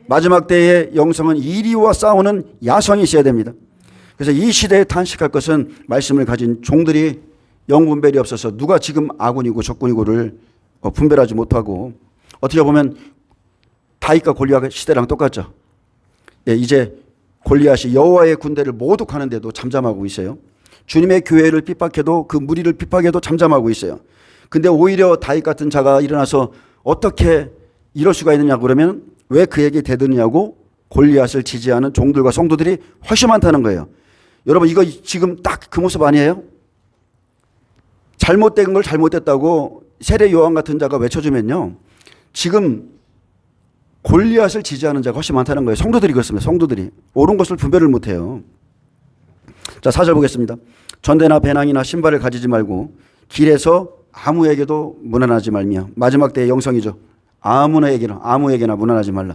S1: 마지막 때의 영성은 이리와 싸우는 야성이 있어야 됩니다. 그래서 이 시대에 탄식할 것은 말씀을 가진 종들이 영분별이 없어서 누가 지금 아군이고 적군이고를 분별하지 못하고, 어떻게 보면 다윗과 골리앗 시대랑 똑같죠. 이제 골리앗이 여호와의 군대를 모독하는데도 잠잠하고 있어요. 주님의 교회를 핍박해도 그 무리를 핍박해도 잠잠하고 있어요. 근데 오히려 다윗 같은 자가 일어나서 어떻게 이럴 수가 있느냐 그러면 왜 그에게 대드느냐고 골리앗을 지지하는 종들과 성도들이 훨씬 많다는 거예요. 여러분 이거 지금 딱 그 모습 아니에요? 잘못된 걸 잘못됐다고 세례 요한 같은 자가 외쳐주면요, 지금 골리앗을 지지하는 자가 훨씬 많다는 거예요. 성도들이 그렇습니다. 성도들이 옳은 것을 분별을 못해요. 자 4절 보겠습니다. 전대나 배낭이나 신발을 가지지 말고 길에서 아무에게도 무난하지 말며. 마지막 때의 영성이죠. 아무에게나 무난하지 말라.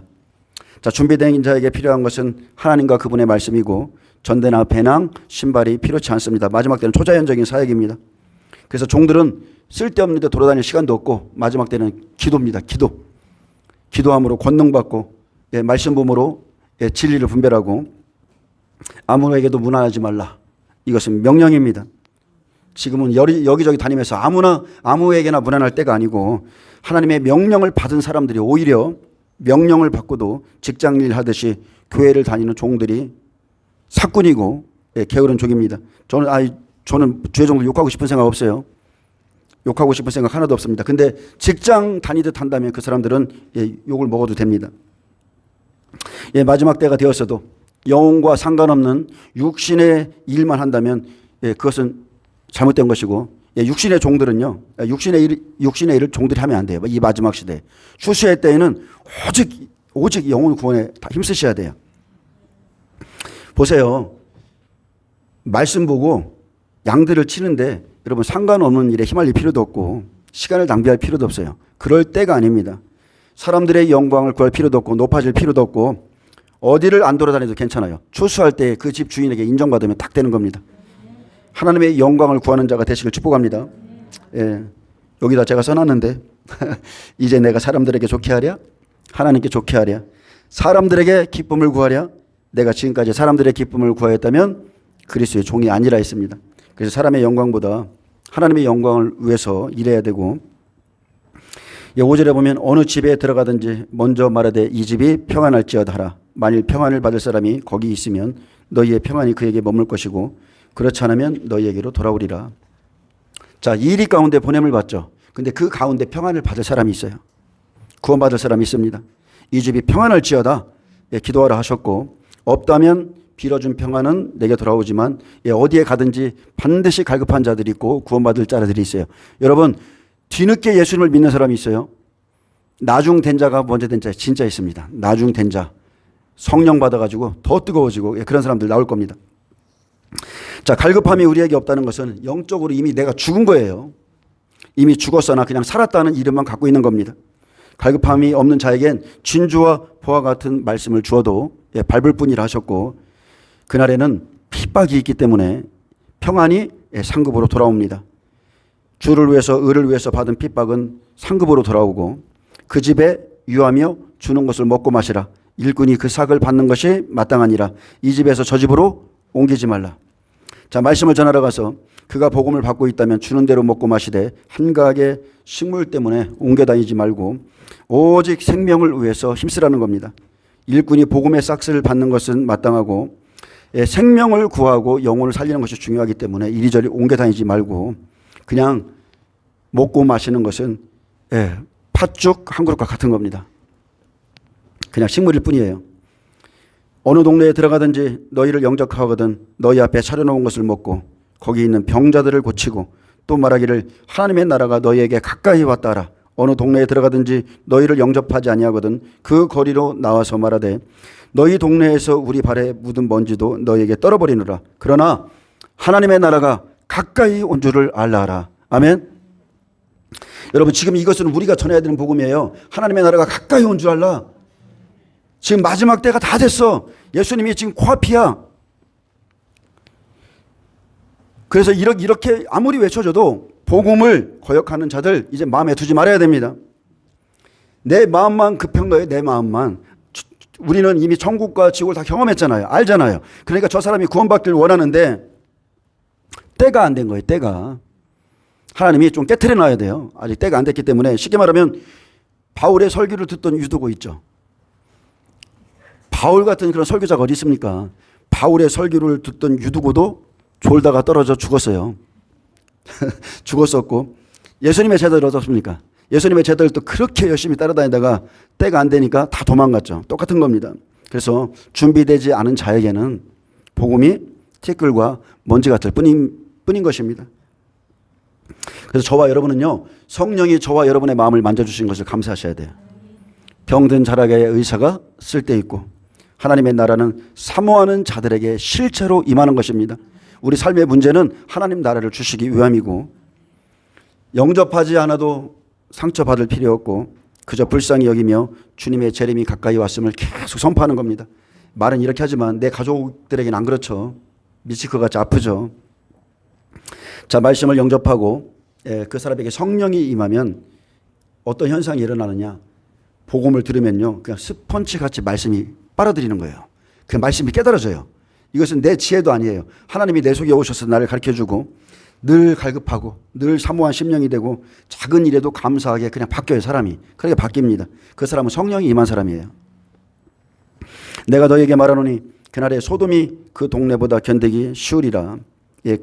S1: 자 준비된 자에게 필요한 것은 하나님과 그분의 말씀이고 전대나 배낭, 신발이 필요치 않습니다. 마지막 때는 초자연적인 사역입니다. 그래서 종들은 쓸데없는 데 돌아다닐 시간도 없고 마지막 때는 기도입니다. 기도함으로 권능받고 말씀 부모로 진리를 분별하고 아무에게도 무난하지 말라. 이것은 명령입니다. 지금은 여기저기 다니면서 아무에게나 무난할 때가 아니고 하나님의 명령을 받은 사람들이 오히려 명령을 받고도 직장일 하듯이 교회를 다니는 종들이 사꾼이고 게으른 종입니다. 저는 주의 종들 욕하고 싶은 생각 없어요. 욕하고 싶은 생각 하나도 없습니다. 근데 직장 다니듯 한다면 그 사람들은 욕을 먹어도 됩니다. 마지막 때가 되었어도 영혼과 상관없는 육신의 일만 한다면 그것은 잘못된 것이고, 육신의 종들은요, 육신의 일을 종들이 하면 안 돼요. 이 마지막 시대 추수의 때에는 오직 영혼 구원에 다 힘쓰셔야 돼요. 보세요. 말씀 보고 양들을 치는데 여러분 상관없는 일에 휘말릴 필요도 없고 시간을 낭비할 필요도 없어요. 그럴 때가 아닙니다. 사람들의 영광을 구할 필요도 없고 높아질 필요도 없고 어디를 안 돌아다녀도 괜찮아요. 추수할 때 그 집 주인에게 인정받으면 딱 되는 겁니다. 하나님의 영광을 구하는 자가 되시길 축복합니다. 예, 여기다 제가 써놨는데 이제 내가 사람들에게 좋게 하랴? 하나님께 좋게 하랴? 사람들에게 기쁨을 구하랴? 내가 지금까지 사람들의 기쁨을 구하였다면 그리스도의 종이 아니라 했습니다. 그래서 사람의 영광보다 하나님의 영광을 위해서 일해야 되고 5절에 보면 어느 집에 들어가든지 먼저 말하되 이 집이 평안할지어다 하라. 만일 평안을 받을 사람이 거기 있으면 너희의 평안이 그에게 머물 것이고 그렇지 않으면 너희에게로 돌아오리라. 자, 이리 가운데 보냄을 받죠. 근데 그 가운데 평안을 받을 사람이 있어요. 구원받을 사람이 있습니다. 이 집이 평안할지어다. 예, 기도하라 하셨고 없다면 빌어준 평안은 내게 돌아오지만 예, 어디에 가든지 반드시 갈급한 자들이 있고 구원받을 자들이 있어요. 여러분 뒤늦게 예수님을 믿는 사람이 있어요. 나중된 자가 먼저 된 자 진짜 있습니다. 나중된 자 성령 받아가지고 더 뜨거워지고 예, 그런 사람들 나올 겁니다. 자, 갈급함이 우리에게 없다는 것은 영적으로 이미 내가 죽은 거예요. 이미 죽었으나 그냥 살았다는 이름만 갖고 있는 겁니다. 갈급함이 없는 자에겐 진주와 보화 같은 말씀을 주어도 예, 밟을 뿐이라 하셨고 그날에는 핍박이 있기 때문에 평안이 예, 상급으로 돌아옵니다. 주를 위해서 의를 위해서 받은 핍박은 상급으로 돌아오고 그 집에 유하며 주는 것을 먹고 마시라. 일꾼이 그 삭을 받는 것이 마땅하니라. 이 집에서 저 집으로 옮기지 말라. 자, 말씀을 전하러 가서 그가 복음을 받고 있다면 주는 대로 먹고 마시되 한가하게 식물 때문에 옮겨 다니지 말고 오직 생명을 위해서 힘쓰라는 겁니다. 일꾼이 복음의 싹스를 받는 것은 마땅하고 예, 생명을 구하고 영혼을 살리는 것이 중요하기 때문에 이리저리 옮겨 다니지 말고 그냥 먹고 마시는 것은 예, 팥죽 한 그릇과 같은 겁니다. 그냥 식물일 뿐이에요. 어느 동네에 들어가든지 너희를 영접하거든 너희 앞에 차려놓은 것을 먹고 거기 있는 병자들을 고치고 또 말하기를 하나님의 나라가 너희에게 가까이 왔다라. 어느 동네에 들어가든지 너희를 영접하지 아니하거든 그 거리로 나와서 말하되 너희 동네에서 우리 발에 묻은 먼지도 너희에게 떨어버리느라. 그러나 하나님의 나라가 가까이 온 줄을 알라 하라. 아멘. 여러분 지금 이것은 우리가 전해야 되는 복음이에요. 하나님의 나라가 가까이 온 줄 알라. 지금 마지막 때가 다 됐어. 예수님이 지금 코앞이야. 그래서 이렇게 아무리 외쳐줘도 복음을 거역하는 자들 이제 마음에 두지 말아야 됩니다. 내 마음만 급한 거예요. 내 마음만. 우리는 이미 천국과 지옥을 다 경험했잖아요. 알잖아요. 그러니까 저 사람이 구원받기를 원하는데 때가 안 된 거예요. 때가. 하나님이 좀 깨트려 놔야 돼요. 아직 때가 안 됐기 때문에 쉽게 말하면 바울의 설교를 듣던 유두고 있죠. 바울 같은 그런 설교자가 어디 있습니까? 바울의 설교를 듣던 유두고도 졸다가 떨어져 죽었어요. 죽었었고 예수님의 제자들 어떻습니까? 예수님의 제자들도 그렇게 열심히 따라다니다가 때가 안 되니까 다 도망갔죠. 똑같은 겁니다. 그래서 준비되지 않은 자에게는 복음이 티끌과 먼지 같을 뿐인 것입니다. 그래서 저와 여러분은요, 성령이 저와 여러분의 마음을 만져주신 것을 감사하셔야 돼요. 병든 자라게의 의사가 쓸데있고 하나님의 나라는 사모하는 자들에게 실제로 임하는 것입니다. 우리 삶의 문제는 하나님 나라를 주시기 위함이고 영접하지 않아도 상처받을 필요 없고 그저 불쌍히 여기며 주님의 재림이 가까이 왔음을 계속 선포하는 겁니다. 말은 이렇게 하지만 내 가족들에게는 안 그렇죠. 미칠 것 같이 아프죠. 자, 말씀을 영접하고 그 사람에게 성령이 임하면 어떤 현상이 일어나느냐. 복음을 들으면요, 그냥 스펀지 같이 말씀이 빨아들이는 거예요. 그 말씀이 깨달아져요. 이것은 내 지혜도 아니에요. 하나님이 내 속에 오셔서 나를 가르쳐주고 늘 갈급하고 늘 사모한 심령이 되고 작은 일에도 감사하게 그냥 바뀌어요. 사람이. 그렇게 바뀝니다. 그 사람은 성령이 임한 사람이에요. 내가 너에게 말하노니 그날에 소돔이 그 동네보다 견디기 쉬우리라. 예,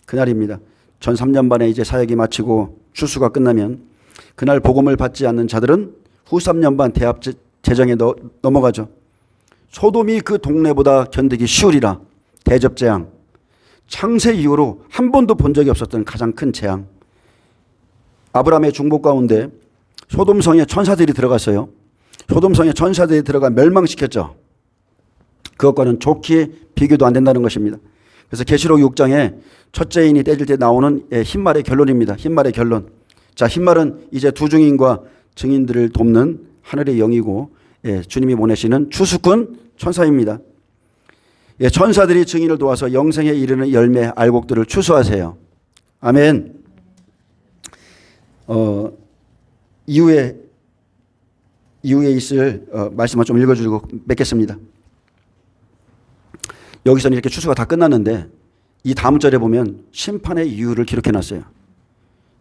S1: 그날입니다. 전 3년 반에 이제 사역이 마치고 추수가 끝나면 그날 복음을 받지 않는 자들은 후 3년 반 대합 재정에 넘어가죠. 소돔이 그 동네보다 견디기 쉬우리라. 대접재앙. 창세 이후로 한 번도 본 적이 없었던 가장 큰 재앙. 아브라함의 중복 가운데 소돔성에 천사들이 들어갔어요. 소돔성에 천사들이 들어가 멸망시켰죠. 그것과는 좋게 비교도 안 된다는 것입니다. 그래서 계시록 6장에 첫째인이 떼질 때 나오는 흰말의 결론입니다. 흰말의 결론. 자, 흰말은 이제 두 증인과 증인들을 돕는 하늘의 영이고 주님이 보내시는 추수꾼 천사입니다. 천사들이 증인을 도와서 영생에 이르는 열매 알곡들을 추수하세요. 아멘. 이후에 있을 말씀을 좀 읽어주고 맺겠습니다. 여기서는 이렇게 추수가 다 끝났는데 이 다음 절에 보면 심판의 이유를 기록해 놨어요.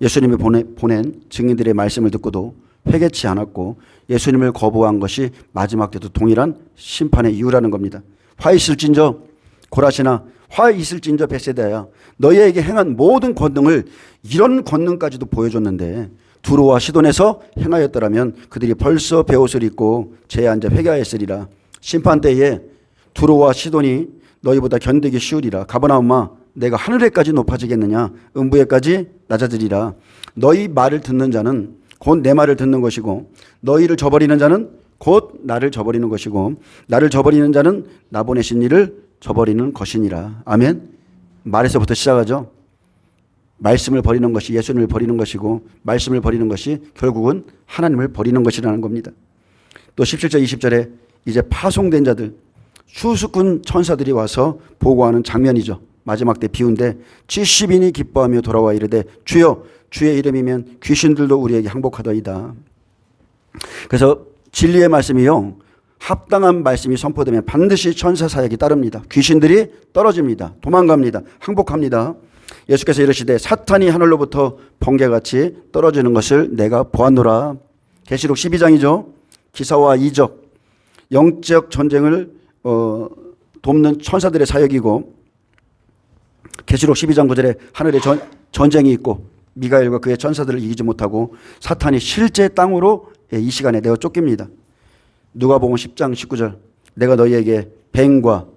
S1: 예수님이 보낸 증인들의 말씀을 듣고도 회개치 않았고 예수님을 거부한 것이 마지막 때도 동일한 심판의 이유라는 겁니다. 화 있을진저 고라시나 화 있을진저 벳세다야 너희에게 행한 모든 권능을 이런 권능까지도 보여줬는데 두로와 시돈에서 행하였더라면 그들이 벌써 베옷을 입고 제에 앉아 회개하였으리라. 심판 때에 두로와 시돈이 너희보다 견디기 쉬우리라. 가버나움아 내가 하늘에까지 높아지겠느냐 음부에까지 낮아지리라. 너희 말을 듣는 자는 곧 내 말을 듣는 것이고 너희를 저버리는 자는 곧 나를 저버리는 것이고 나를 저버리는 자는 나 보내신 이를 저버리는 것이니라. 아멘. 말에서부터 시작하죠. 말씀을 버리는 것이 예수님을 버리는 것이고 말씀을 버리는 것이 결국은 하나님을 버리는 것이라는 겁니다. 또 17절 20절에 이제 파송된 자들 추수꾼 천사들이 와서 보고하는 장면이죠. 마지막 때 비운데 70인이 기뻐하며 돌아와 이르되 주여 주의 이름이면 귀신들도 우리에게 항복하더이다. 그래서 진리의 말씀이요 합당한 말씀이 선포되면 반드시 천사 사역이 따릅니다. 귀신들이 떨어집니다. 도망갑니다. 항복합니다. 예수께서 이르시되 사탄이 하늘로부터 번개같이 떨어지는 것을 내가 보았노라. 계시록 12장이죠. 기사와 이적 영적 전쟁을 돕는 천사들의 사역이고 계시록 12장 9절에 하늘에 전쟁이 있고 미가엘과 그의 천사들을 이기지 못하고 사탄이 실제 땅으로 이 시간에 내어 쫓깁니다. 누가복음 10장 19절 내가 너희에게 뱀과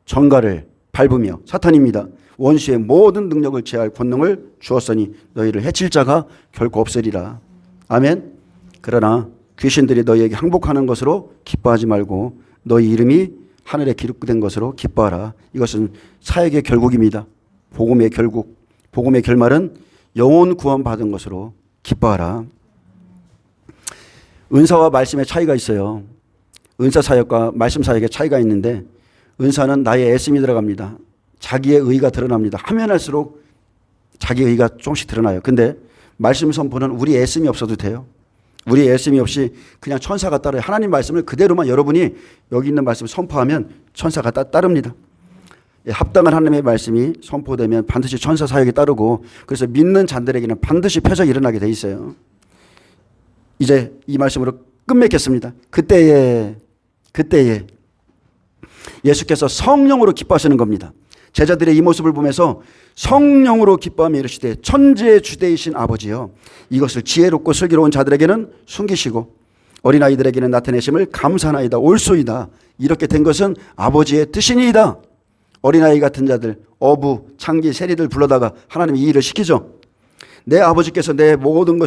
S1: 정갈을 밟으며 사탄입니다. 원수의 모든 능력을 제할 권능을 주었으니 너희를 해칠 자가 결코 없으리라. 아멘. 그러나 귀신들이 너희에게 항복하는 것으로 기뻐하지 말고 너희 이름이 하늘에 기록된 것으로 기뻐하라. 이것은 사역의 결국입니다. 복음의 결국, 복음의 결말은 영혼 구원 받은 것으로 기뻐하라. 은사와 말씀의 차이가 있어요. 은사 사역과 말씀 사역의 차이가 있는데 은사는 나의 애씀이 들어갑니다. 자기의 의가 드러납니다. 하면 할수록 자기 의가 조금씩 드러나요. 근데 말씀 선포는 우리 애씀이 없어도 돼요. 우리 애씀이 없이 그냥 천사가 따라요. 하나님 말씀을 그대로만 여러분이 여기 있는 말씀을 선포하면 천사가 따릅니다. 합당한 하나님의 말씀이 선포되면 반드시 천사 사역이 따르고 그래서 믿는 자들에게는 반드시 표적이 일어나게 돼 있어요. 이제 이 말씀으로 끝맺겠습니다. 그때에 예수께서 성령으로 기뻐하시는 겁니다. 제자들의 이 모습을 보면서 성령으로 기뻐하며 이르시되 천지의 주대이신 아버지여 이것을 지혜롭고 슬기로운 자들에게는 숨기시고 어린아이들에게는 나타내심을 감사하나이다. 옳소이다. 이렇게 된 것은 아버지의 뜻이니이다. 어린아이 같은 자들 어부, 창기, 세리들 불러다가 하나님이 이 일을 시키죠. 내 아버지께서 이 모든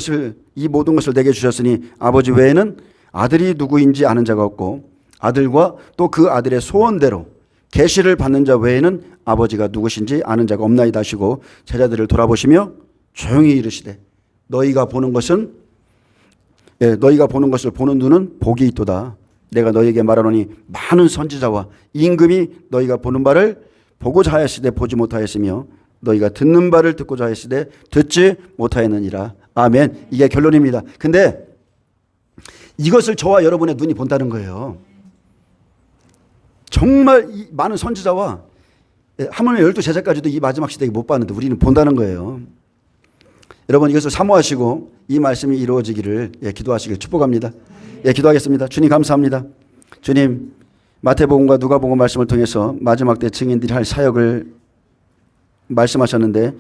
S1: 것을 내게 주셨으니 아버지 외에는 아들이 누구인지 아는 자가 없고 아들과 또 그 아들의 소원대로 계시를 받는 자 외에는 아버지가 누구신지 아는 자가 없나이다 하시고 제자들을 돌아보시며 조용히 이르시되 너희가 보는 것을 보는 눈은 복이 있도다. 내가 너희에게 말하노니 많은 선지자와 임금이 너희가 보는 바를 보고자 하였으되 보지 못하였으며 너희가 듣는 바를 듣고자 하였으되 듣지 못하였느니라. 아멘. 이게 결론입니다. 근데 이것을 저와 여러분의 눈이 본다는 거예요. 정말 이 많은 선지자와 하물며 12제자까지도 이 마지막 시대에 못 봤는데 우리는 본다는 거예요. 여러분 이것을 사모하시고 이 말씀이 이루어지기를 기도하시길 축복합니다. 기도하겠습니다. 주님 감사합니다. 주님 마태복음과 누가복음 말씀을 통해서 마지막 때 증인들이 할 사역을 말씀하셨는데